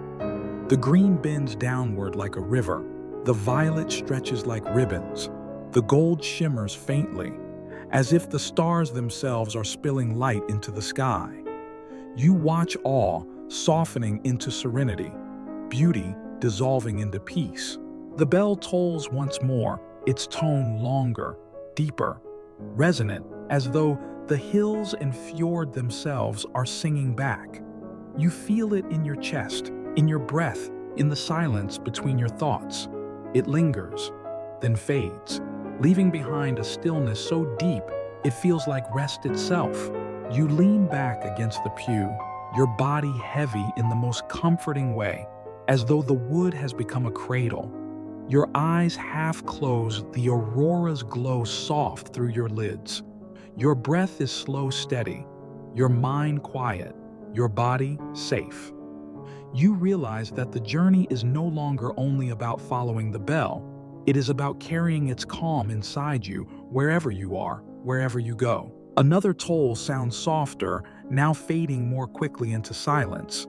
Speaker 1: The green bends downward like a river, the violet stretches like ribbons, the gold shimmers faintly, as if the stars themselves are spilling light into the sky. You watch awe softening into serenity, beauty dissolving into peace. The bell tolls once more, its tone longer, deeper, resonant, as though the hills and fjord themselves are singing back. You feel it in your chest, in your breath, in the silence between your thoughts. It lingers, then fades, leaving behind a stillness so deep it feels like rest itself. You lean back against the pew, your body heavy in the most comforting way, as though the wood has become a cradle. Your eyes half closed, the aurora's glow soft through your lids. Your breath is slow, steady, your mind quiet, your body safe. You realize that the journey is no longer only about following the bell. It is about carrying its calm inside you, wherever you are, wherever you go. Another toll sounds softer, now fading more quickly into silence.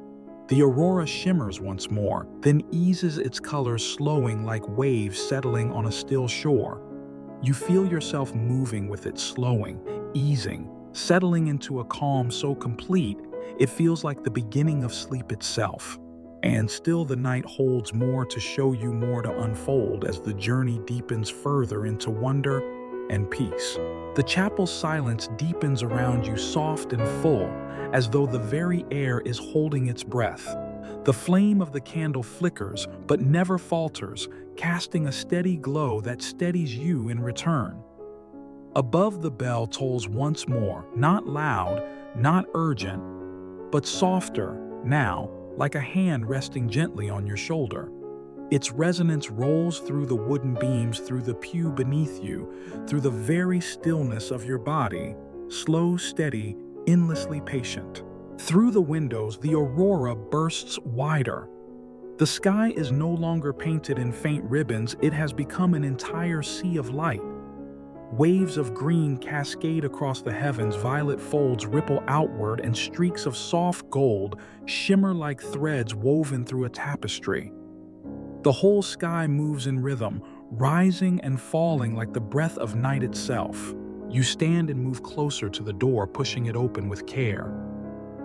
Speaker 1: The aurora shimmers once more, then eases its colors, slowing like waves settling on a still shore. You feel yourself moving with it, slowing, easing, settling into a calm so complete it feels like the beginning of sleep itself. And still the night holds more to show you, more to unfold as the journey deepens further into wonder and peace. The chapel's silence deepens around you, soft and full, as though the very air is holding its breath. The flame of the candle flickers, but never falters, casting a steady glow that steadies you in return. Above, the bell tolls once more, not loud, not urgent, but softer now, like a hand resting gently on your shoulder. Its resonance rolls through the wooden beams, through the pew beneath you, through the very stillness of your body, slow, steady, endlessly patient. Through the windows, the aurora bursts wider. The sky is no longer painted in faint ribbons, it has become an entire sea of light. Waves of green cascade across the heavens, violet folds ripple outward, and streaks of soft gold shimmer like threads woven through a tapestry. The whole sky moves in rhythm, rising and falling like the breath of night itself. You stand and move closer to the door, pushing it open with care.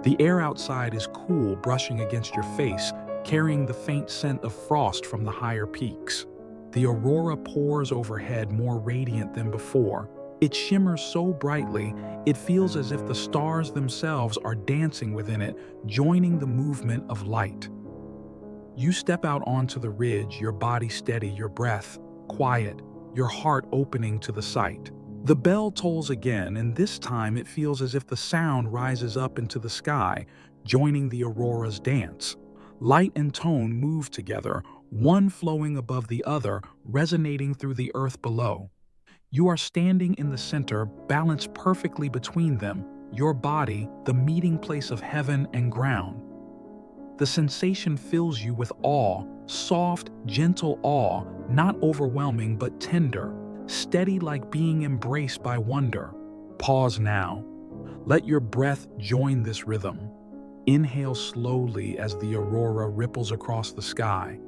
Speaker 1: The air outside is cool, brushing against your face, carrying the faint scent of frost from the higher peaks. The aurora pours overhead, more radiant than before. It shimmers so brightly, it feels as if the stars themselves are dancing within it, joining the movement of light. You step out onto the ridge, your body steady, your breath quiet, your heart opening to the sight. The bell tolls again, and this time it feels as if the sound rises up into the sky, joining the aurora's dance. Light and tone move together, one flowing above the other, resonating through the earth below. You are standing in the center, balanced perfectly between them, your body, the meeting place of heaven and ground. The sensation fills you with awe, soft, gentle awe, not overwhelming but tender, steady like being embraced by wonder. Pause now. Let your breath join this rhythm. Inhale slowly as the aurora ripples across the sky.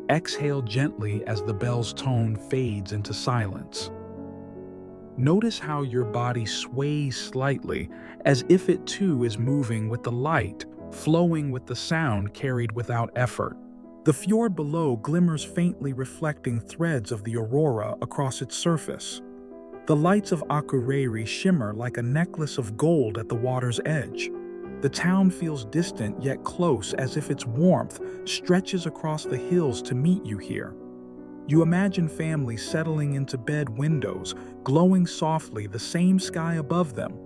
Speaker 1: Exhale gently as the bell's tone fades into silence. Notice how your body sways slightly, as if it too is moving with the light, flowing with the sound carried without effort. The fjord below glimmers faintly, reflecting threads of the aurora across its surface. The lights of Akureyri shimmer like a necklace of gold at the water's edge. The town feels distant yet close, as if its warmth stretches across the hills to meet you here. You imagine families settling into bed, windows glowing softly, the same sky above them.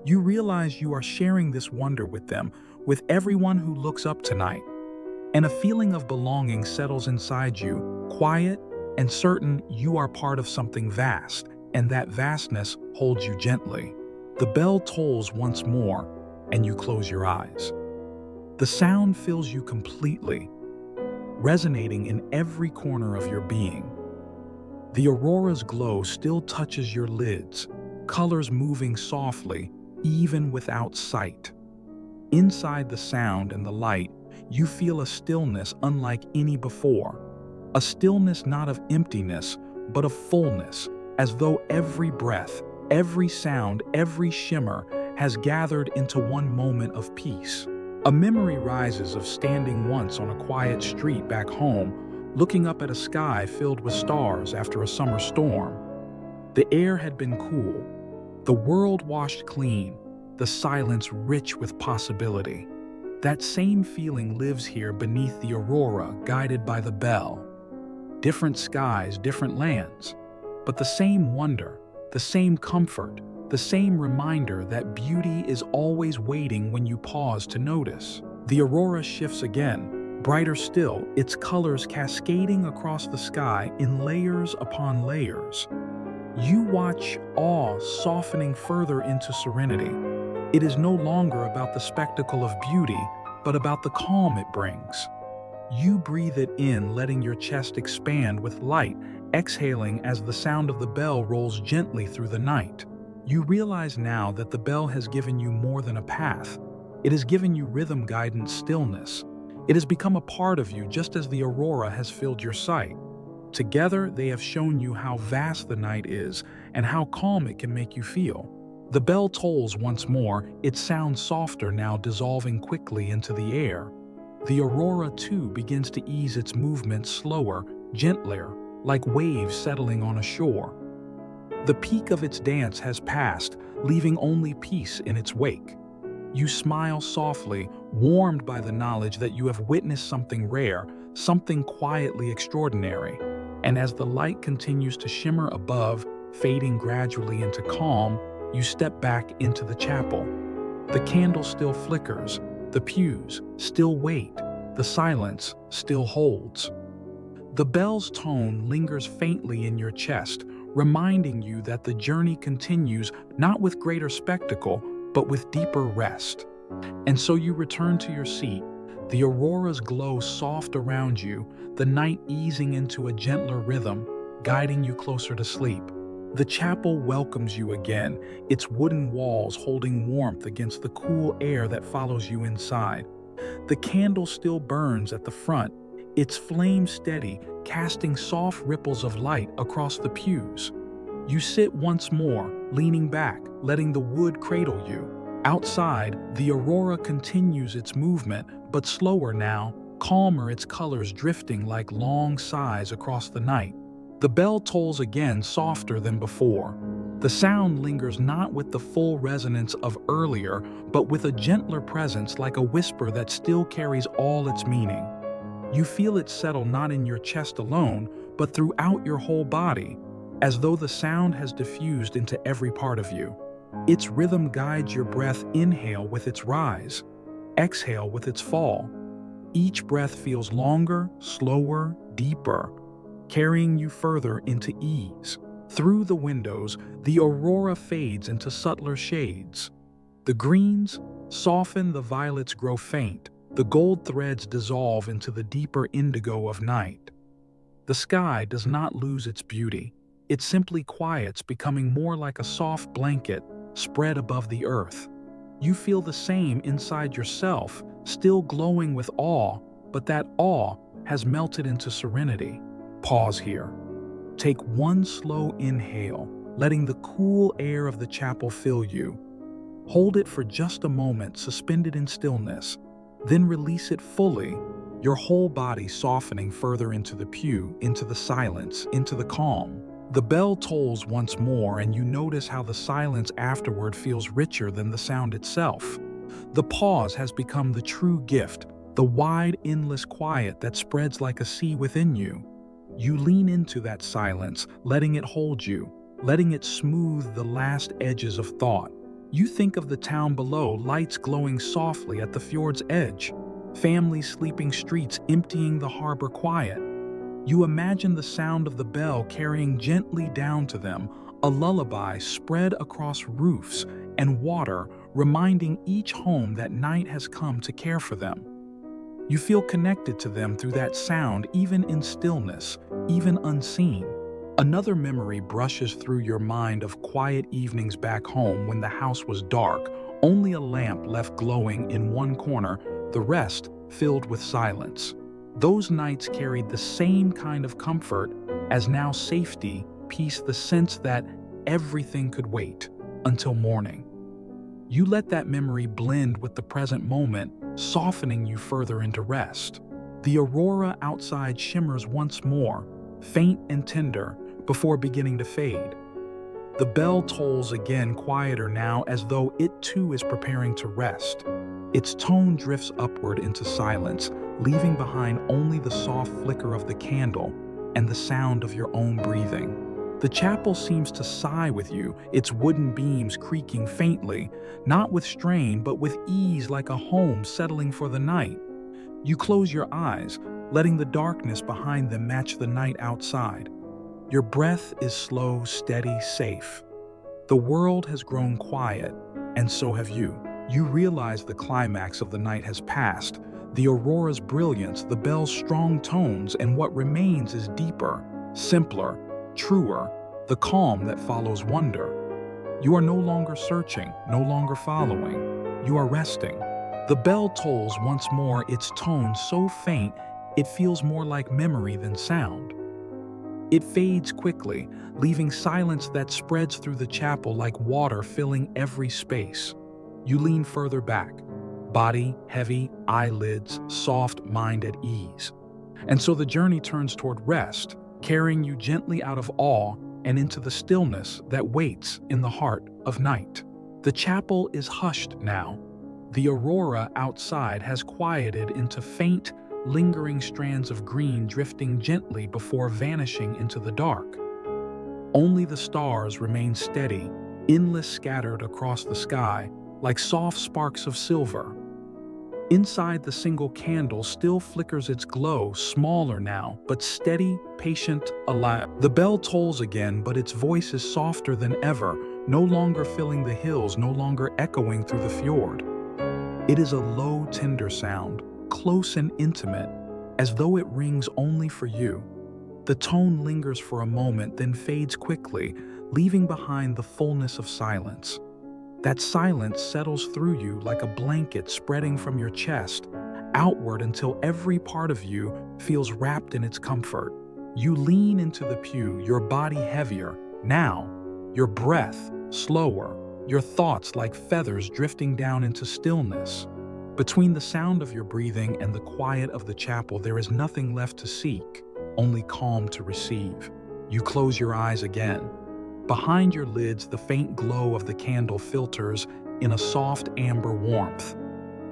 Speaker 1: You realize you are sharing this wonder with them, with everyone who looks up tonight. And a feeling of belonging settles inside you, quiet and certain you are part of something vast, and that vastness holds you gently. The bell tolls once more, and you close your eyes. The sound fills you completely, resonating in every corner of your being. The aurora's glow still touches your lids, colors moving softly, even without sight. Inside the sound and the light, you feel a stillness unlike any before. A stillness not of emptiness, but of fullness, as though every breath, every sound, every shimmer has gathered into one moment of peace. A memory rises of standing once on a quiet street back home, looking up at a sky filled with stars after a summer storm. The air had been cool, the world washed clean, the silence rich with possibility. That same feeling lives here beneath the aurora, guided by the bell. Different skies, different lands, but the same wonder, the same comfort, the same reminder that beauty is always waiting when you pause to notice. The aurora shifts again, brighter still, its colors cascading across the sky in layers upon layers. You watch awe softening further into serenity. It is no longer about the spectacle of beauty, but about the calm it brings. You breathe it in, letting your chest expand with light, exhaling as the sound of the bell rolls gently through the night. You realize now that the bell has given you more than a path. It has given you rhythm, guidance, stillness. It has become a part of you, just as the aurora has filled your sight. Together, they have shown you how vast the night is and how calm it can make you feel. The bell tolls once more, its sound softer now, dissolving quickly into the air. The aurora, too, begins to ease its movement slower, gentler, like waves settling on a shore. The peak of its dance has passed, leaving only peace in its wake. You smile softly, warmed by the knowledge that you have witnessed something rare, something quietly extraordinary. And as the light continues to shimmer above, fading gradually into calm, you step back into the chapel. The candle still flickers, the pews still wait, the silence still holds. The bell's tone lingers faintly in your chest, reminding you that the journey continues not with greater spectacle, but with deeper rest. And so you return to your seat, the aurora's glow soft around you, the night easing into a gentler rhythm, guiding you closer to sleep. The chapel welcomes you again, its wooden walls holding warmth against the cool air that follows you inside. The candle still burns at the front, its flame steady, casting soft ripples of light across the pews. You sit once more, leaning back, letting the wood cradle you. Outside, the aurora continues its movement, but slower now, calmer, its colors drifting like long sighs across the night. The bell tolls again, softer than before. The sound lingers not with the full resonance of earlier, but with a gentler presence, like a whisper that still carries all its meaning. You feel it settle not in your chest alone, but throughout your whole body, as though the sound has diffused into every part of you. Its rhythm guides your breath, inhale with its rise, exhale with its fall. Each breath feels longer, slower, deeper, carrying you further into ease. Through the windows, the aurora fades into subtler shades. The greens soften, the violets grow faint, the gold threads dissolve into the deeper indigo of night. The sky does not lose its beauty. It simply quiets, becoming more like a soft blanket spread above the earth. You feel the same inside yourself, still glowing with awe, but that awe has melted into serenity. Pause here. Take one slow inhale, letting the cool air of the chapel fill you. Hold it for just a moment, suspended in stillness. Then release it fully, your whole body softening further into the pew, into the silence, into the calm. The bell tolls once more, and you notice how the silence afterward feels richer than the sound itself. The pause has become the true gift, the wide, endless quiet that spreads like a sea within you. You lean into that silence, letting it hold you, letting it smooth the last edges of thought. You think of the town below, lights glowing softly at the fjord's edge, families sleeping, streets emptying, the harbor quiet. You imagine the sound of the bell carrying gently down to them, a lullaby spread across roofs and water, reminding each home that night has come to care for them. You feel connected to them through that sound, even in stillness, even unseen. Another memory brushes through your mind of quiet evenings back home when the house was dark, only a lamp left glowing in one corner, the rest filled with silence. Those nights carried the same kind of comfort as now: safety, peace, the sense that everything could wait until morning. You let that memory blend with the present moment, softening you further into rest. The aurora outside shimmers once more, faint and tender, before beginning to fade. The bell tolls again, quieter now, as though it too is preparing to rest. Its tone drifts upward into silence, leaving behind only the soft flicker of the candle and the sound of your own breathing. The chapel seems to sigh with you, its wooden beams creaking faintly, not with strain but with ease, like a home settling for the night. You close your eyes, letting the darkness behind them match the night outside. Your breath is slow, steady, safe. The world has grown quiet, and so have you. You realize the climax of the night has passed, the aurora's brilliance, the bell's strong tones, and what remains is deeper, simpler, truer, the calm that follows wonder. You are no longer searching, no longer following. You are resting. The bell tolls once more, its tone so faint it feels more like memory than sound. It fades quickly, leaving silence that spreads through the chapel like water filling every space. You lean further back, body heavy, eyelids soft, mind at ease. And so the journey turns toward rest, carrying you gently out of awe and into the stillness that waits in the heart of night. The chapel is hushed now. The aurora outside has quieted into faint, lingering strands of green drifting gently before vanishing into the dark. Only the stars remain steady, endless, scattered across the sky, like soft sparks of silver. Inside, the single candle still flickers its glow, smaller now, but steady, patient, alive. The bell tolls again, but its voice is softer than ever, no longer filling the hills, no longer echoing through the fjord. It is a low, tender sound, close and intimate, as though it rings only for you. The tone lingers for a moment, then fades quickly, leaving behind the fullness of silence. That silence settles through you like a blanket spreading from your chest, outward until every part of you feels wrapped in its comfort. You lean into the pew, your body heavier, now, your breath slower, your thoughts like feathers drifting down into stillness. Between the sound of your breathing and the quiet of the chapel, there is nothing left to seek, only calm to receive. You close your eyes again. Behind your lids, the faint glow of the candle filters in a soft amber warmth.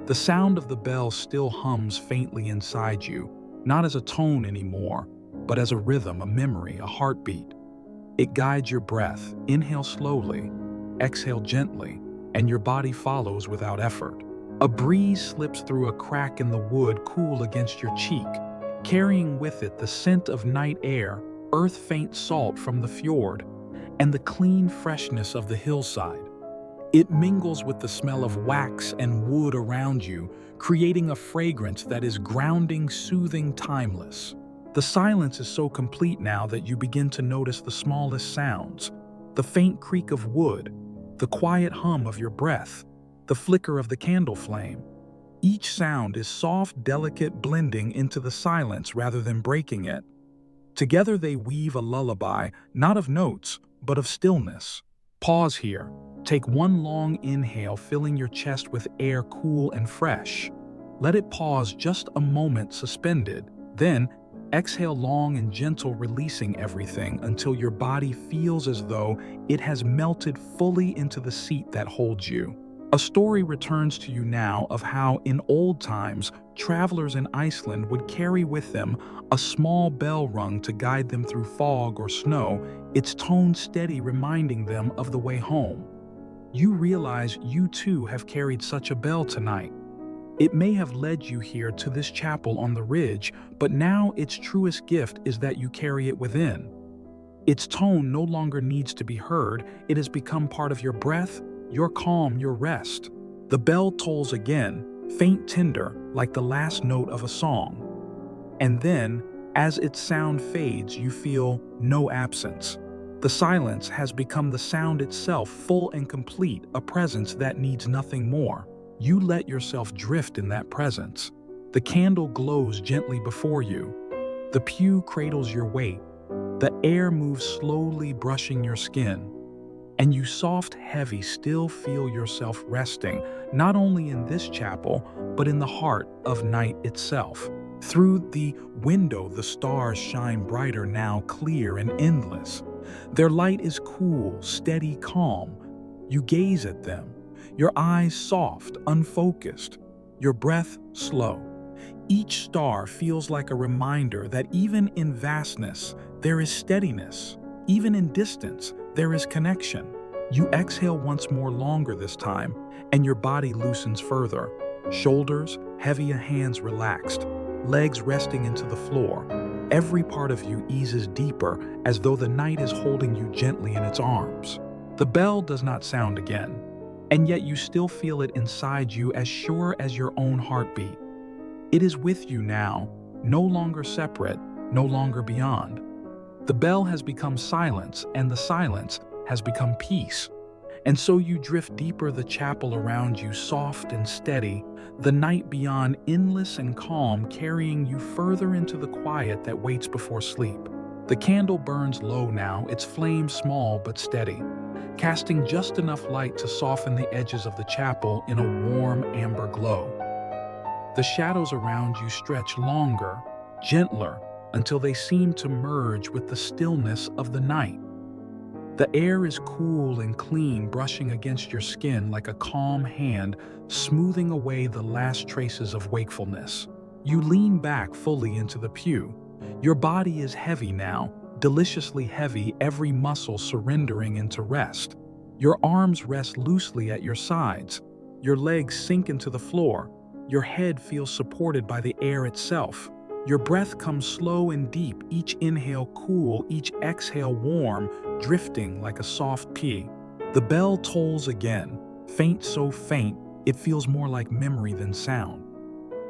Speaker 1: The sound of the bell still hums faintly inside you, not as a tone anymore, but as a rhythm, a memory, a heartbeat. It guides your breath. Inhale slowly, exhale gently, and your body follows without effort. A breeze slips through a crack in the wood, cool against your cheek, carrying with it the scent of night air, earth-faint salt from the fjord, and the clean freshness of the hillside. It mingles with the smell of wax and wood around you, creating a fragrance that is grounding, soothing, timeless. The silence is so complete now that you begin to notice the smallest sounds, the faint creak of wood, the quiet hum of your breath, the flicker of the candle flame. Each sound is soft, delicate, blending into the silence rather than breaking it. Together they weave a lullaby, not of notes, but of stillness. Pause here. Take one long inhale, filling your chest with air cool and fresh. Let it pause just a moment, suspended. Then, exhale long and gentle, releasing everything until your body feels as though it has melted fully into the seat that holds you. A story returns to you now of how, in old times, travelers in Iceland would carry with them a small bell rung to guide them through fog or snow, its tone steady, reminding them of the way home. You realize you too have carried such a bell tonight. It may have led you here to this chapel on the ridge, but now its truest gift is that you carry it within. Its tone no longer needs to be heard. It has become part of your breath, your calm, your rest. The bell tolls again, faint, tender, like the last note of a song. And then, as its sound fades, you feel no absence. The silence has become the sound itself, full and complete, a presence that needs nothing more. You let yourself drift in that presence. The candle glows gently before you. The pew cradles your weight. The air moves slowly, brushing your skin. And you soft, heavy, still feel yourself resting, not only in this chapel, but in the heart of night itself. Through the window, the stars shine brighter now, clear and endless. Their light is cool, steady, calm. You gaze at them, your eyes soft, unfocused, your breath slow. Each star feels like a reminder that even in vastness, there is steadiness. Even in distance, there is connection. You exhale once more longer this time, and your body loosens further. Shoulders, heavier hands relaxed, legs resting into the floor. Every part of you eases deeper as though the night is holding you gently in its arms. The bell does not sound again, and yet you still feel it inside you as sure as your own heartbeat. It is with you now, no longer separate, no longer beyond. The bell has become silence, and the silence has become peace. And so you drift deeper, the chapel around you soft and steady, the night beyond endless and calm, carrying you further into the quiet that waits before sleep. The candle burns low now, its flame small but steady, casting just enough light to soften the edges of the chapel in a warm amber glow. The shadows around you stretch longer, gentler, until they seem to merge with the stillness of the night. The air is cool and clean, brushing against your skin like a calm hand, smoothing away the last traces of wakefulness. You lean back fully into the pew. Your body is heavy now, deliciously heavy, every muscle surrendering into rest. Your arms rest loosely at your sides. Your legs sink into the floor. Your head feels supported by the air itself. Your breath comes slow and deep, each inhale cool, each exhale warm, drifting like a soft pea. The bell tolls again, faint, so faint, it feels more like memory than sound.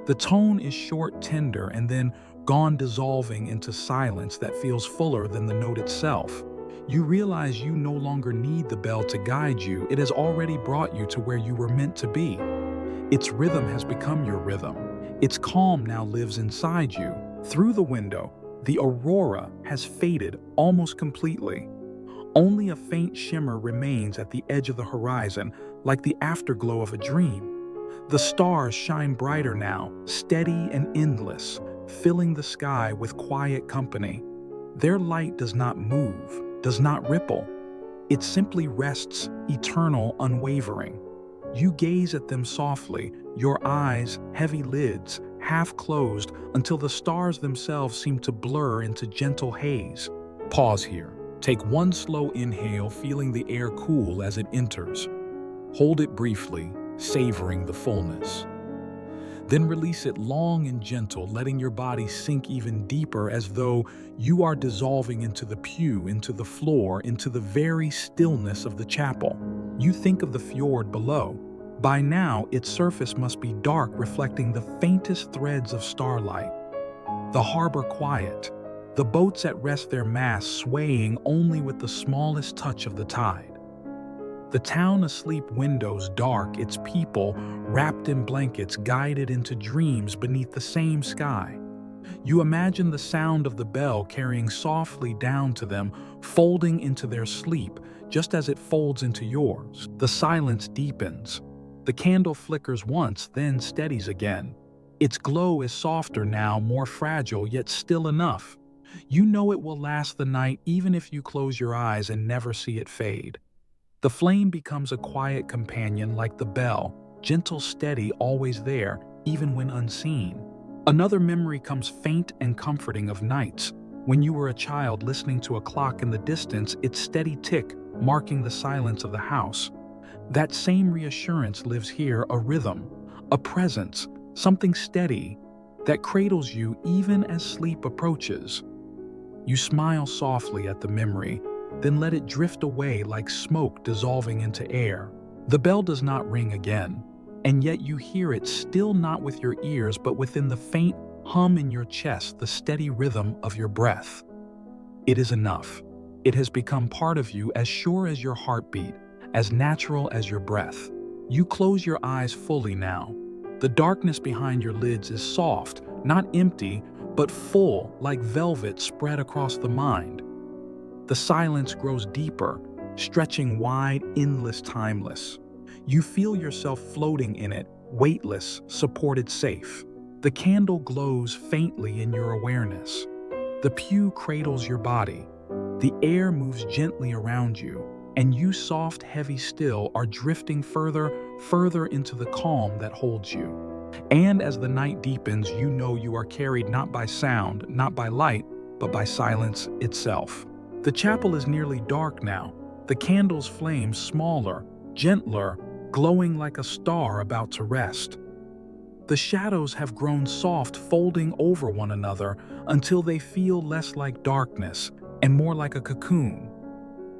Speaker 1: The tone is short, tender, and then gone, dissolving into silence that feels fuller than the note itself. You realize you no longer need the bell to guide you. It has already brought you to where you were meant to be. Its rhythm has become your rhythm. Its calm now lives inside you. Through the window, the aurora has faded almost completely. Only a faint shimmer remains at the edge of the horizon, like the afterglow of a dream. The stars shine brighter now, steady and endless, filling the sky with quiet company. Their light does not move, does not ripple. It simply rests, eternal, unwavering. You gaze at them softly, your eyes, heavy lids, half closed until the stars themselves seem to blur into gentle haze. Pause here. Take one slow inhale, feeling the air cool as it enters. Hold it briefly, savoring the fullness. Then release it long and gentle, letting your body sink even deeper as though you are dissolving into the pew, into the floor, into the very stillness of the chapel. You think of the fjord below. By now, its surface must be dark, reflecting the faintest threads of starlight. The harbor quiet, the boats at rest, their masts swaying only with the smallest touch of the tide. The town asleep, windows dark, its people wrapped in blankets, guided into dreams beneath the same sky. You imagine the sound of the bell carrying softly down to them, folding into their sleep, just as it folds into yours. The silence deepens. The candle flickers once, then steadies again. Its glow is softer now, more fragile, yet still enough. You know it will last the night, even if you close your eyes and never see it fade. The flame becomes a quiet companion like the bell, gentle, steady, always there, even when unseen. Another memory comes faint and comforting of nights, when you were a child listening to a clock in the distance, its steady tick marking the silence of the house. That same reassurance lives here, a rhythm, a presence, something steady that cradles you even as sleep approaches. You smile softly at the memory, then let it drift away like smoke dissolving into air. The bell does not ring again, and yet you hear it, still not with your ears but within the faint hum in your chest, the steady rhythm of your breath. It is enough. It has become part of you, as sure as your heartbeat, as natural as your breath. You close your eyes fully now. The darkness behind your lids is soft, not empty, but full, like velvet spread across the mind. The silence grows deeper, stretching wide, endless, timeless. You feel yourself floating in it, weightless, supported, safe. The candle glows faintly in your awareness. The pew cradles your body. The air moves gently around you, and you, soft, heavy, still, are drifting further into the calm that holds you. And as the night deepens, you know you are carried not by sound, not by light, but by silence itself. The chapel is nearly dark now, the candle's flame smaller, gentler, glowing like a star about to rest. The shadows have grown soft, folding over one another until they feel less like darkness and more like a cocoon.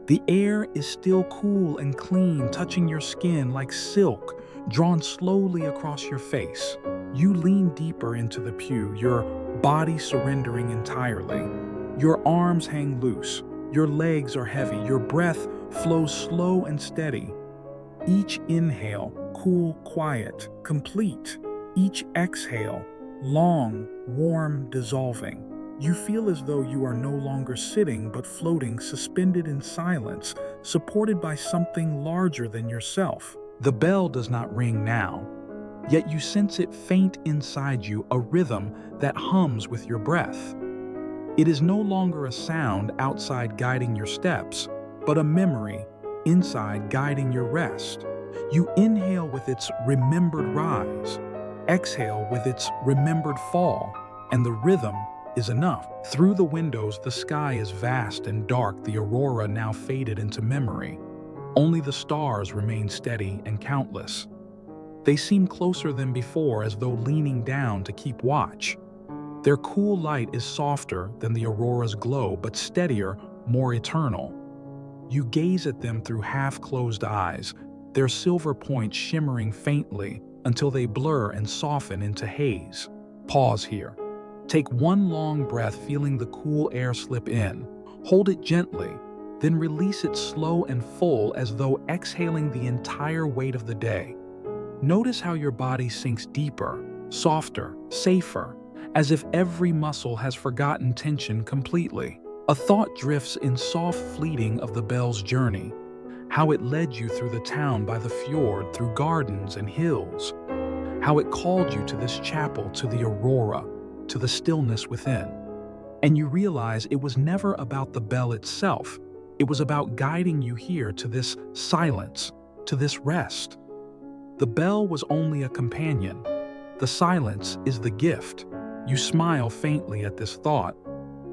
Speaker 1: The air is still cool and clean, touching your skin like silk, drawn slowly across your face. You lean deeper into the pew, your body surrendering entirely. Your arms hang loose, your legs are heavy, your breath flows slow and steady. Each inhale, cool, quiet, complete. Each exhale, long, warm, dissolving. You feel as though you are no longer sitting but floating, suspended in silence, supported by something larger than yourself. The bell does not ring now, yet you sense it faint inside you, a rhythm that hums with your breath. It is no longer a sound outside guiding your steps, but a memory inside guiding your rest. You inhale with its remembered rise, exhale with its remembered fall, and the rhythm is enough. Through the windows, the sky is vast and dark, the aurora now faded into memory. Only the stars remain steady and countless. They seem closer than before, as though leaning down to keep watch. Their cool light is softer than the aurora's glow, but steadier, more eternal. You gaze at them through half-closed eyes, their silver points shimmering faintly until they blur and soften into haze. Pause here. Take one long breath, feeling the cool air slip in. Hold it gently, then release it slow and full, as though exhaling the entire weight of the day. Notice how your body sinks deeper, softer, safer, as if every muscle has forgotten tension completely. A thought drifts in soft fleeting of the bell's journey, how it led you through the town by the fjord, through gardens and hills, how it called you to this chapel, to the aurora, to the stillness within. And you realize it was never about the bell itself. It was about guiding you here to this silence, to this rest. The bell was only a companion. The silence is the gift. You smile faintly at this thought.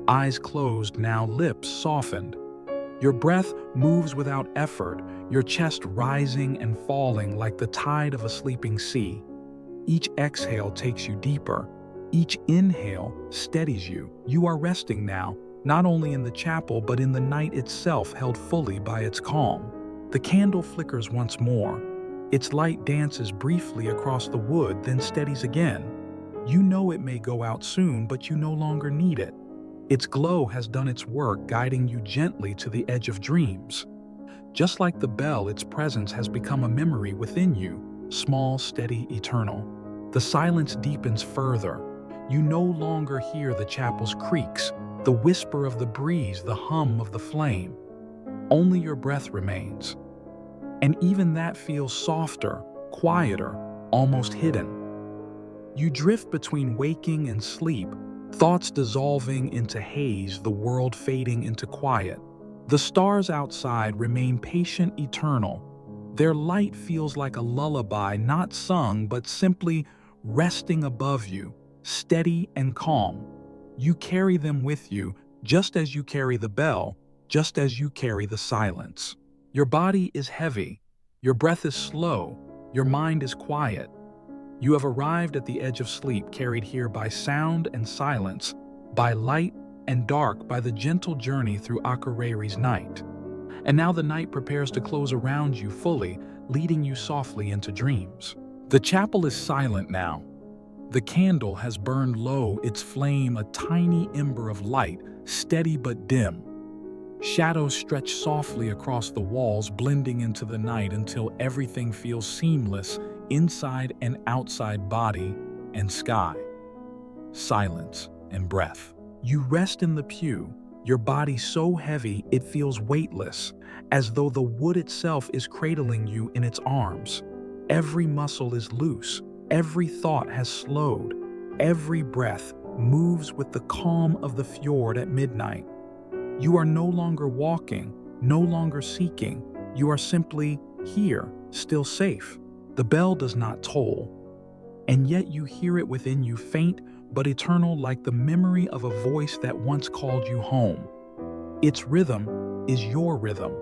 Speaker 1: Eyes closed now, lips softened. Your breath moves without effort, your chest rising and falling like the tide of a sleeping sea. Each exhale takes you deeper. Each inhale steadies you. You are resting now, not only in the chapel but in the night itself, held fully by its calm. The candle flickers once more. Its light dances briefly across the wood, then steadies again. You know it may go out soon, but you no longer need it. Its glow has done its work, guiding you gently to the edge of dreams. Just like the bell, its presence has become a memory within you, small, steady, eternal. The silence deepens further. You no longer hear the chapel's creaks, the whisper of the breeze, the hum of the flame. Only your breath remains. And even that feels softer, quieter, almost hidden. You drift between waking and sleep, thoughts dissolving into haze, the world fading into quiet. The stars outside remain patient, eternal. Their light feels like a lullaby, not sung, but simply resting above you, steady and calm. You carry them with you, just as you carry the bell, just as you carry the silence. Your body is heavy, your breath is slow, your mind is quiet. You have arrived at the edge of sleep, carried here by sound and silence, by light and dark, by the gentle journey through Akureyri's night. And now the night prepares to close around you fully, leading you softly into dreams. The chapel is silent now. The candle has burned low, its flame a tiny ember of light, steady but dim. Shadows stretch softly across the walls, blending into the night until everything feels seamless, inside and outside, body and sky. Silence and breath. You rest in the pew, your body so heavy it feels weightless, as though the wood itself is cradling you in its arms. Every muscle is loose, every thought has slowed, every breath moves with the calm of the fjord at midnight. You are no longer walking, no longer seeking, you are simply here, still safe. The bell does not toll, and yet you hear it within you, faint but eternal, like the memory of a voice that once called you home. Its rhythm is your rhythm.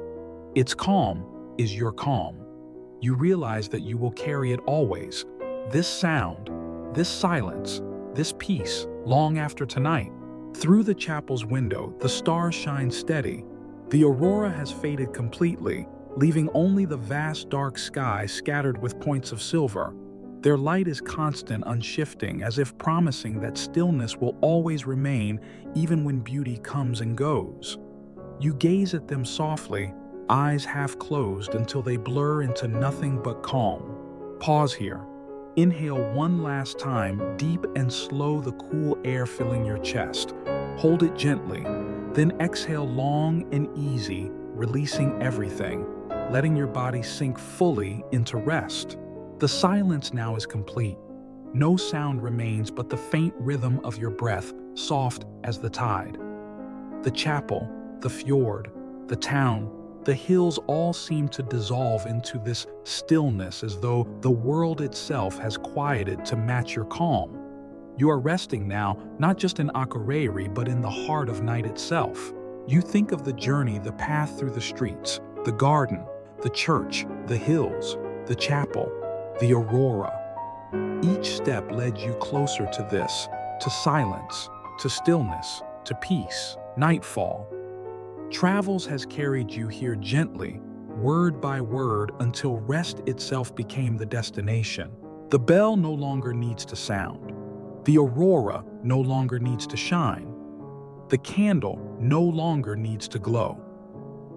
Speaker 1: Its calm is your calm. You realize that you will carry it always. This sound, this silence, this peace, long after tonight. Through the chapel's window, the stars shine steady. The aurora has faded completely, leaving only the vast dark sky scattered with points of silver. Their light is constant, unshifting, as if promising that stillness will always remain even when beauty comes and goes. You gaze at them softly, eyes half closed until they blur into nothing but calm. Pause here. Inhale one last time, deep and slow, the cool air filling your chest. Hold it gently, then exhale long and easy, releasing everything, letting your body sink fully into rest. The silence now is complete. No sound remains but the faint rhythm of your breath, soft as the tide. The chapel, the fjord, the town, the hills all seem to dissolve into this stillness, as though the world itself has quieted to match your calm. You are resting now, not just in Akureyri, but in the heart of night itself. You think of the journey, the path through the streets, the garden, the church, the hills, the chapel, the aurora. Each step led you closer to this, to silence, to stillness, to peace. Nightfall. Travels has carried you here gently, word by word, until rest itself became the destination. The bell no longer needs to sound. The aurora no longer needs to shine. The candle no longer needs to glow.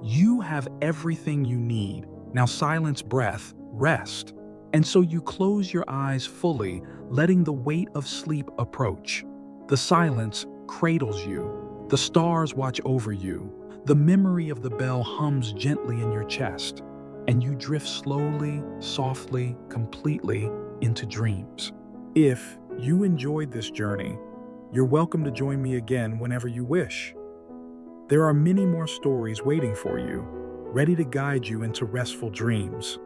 Speaker 1: You have everything you need. Now silence, breath, rest. And so you close your eyes fully, letting the weight of sleep approach. The silence cradles you. The stars watch over you. The memory of the bell hums gently in your chest, and you drift slowly, softly, completely into dreams. If you enjoyed this journey, you're welcome to join me again whenever you wish. There are many more stories waiting for you, ready to guide you into restful dreams.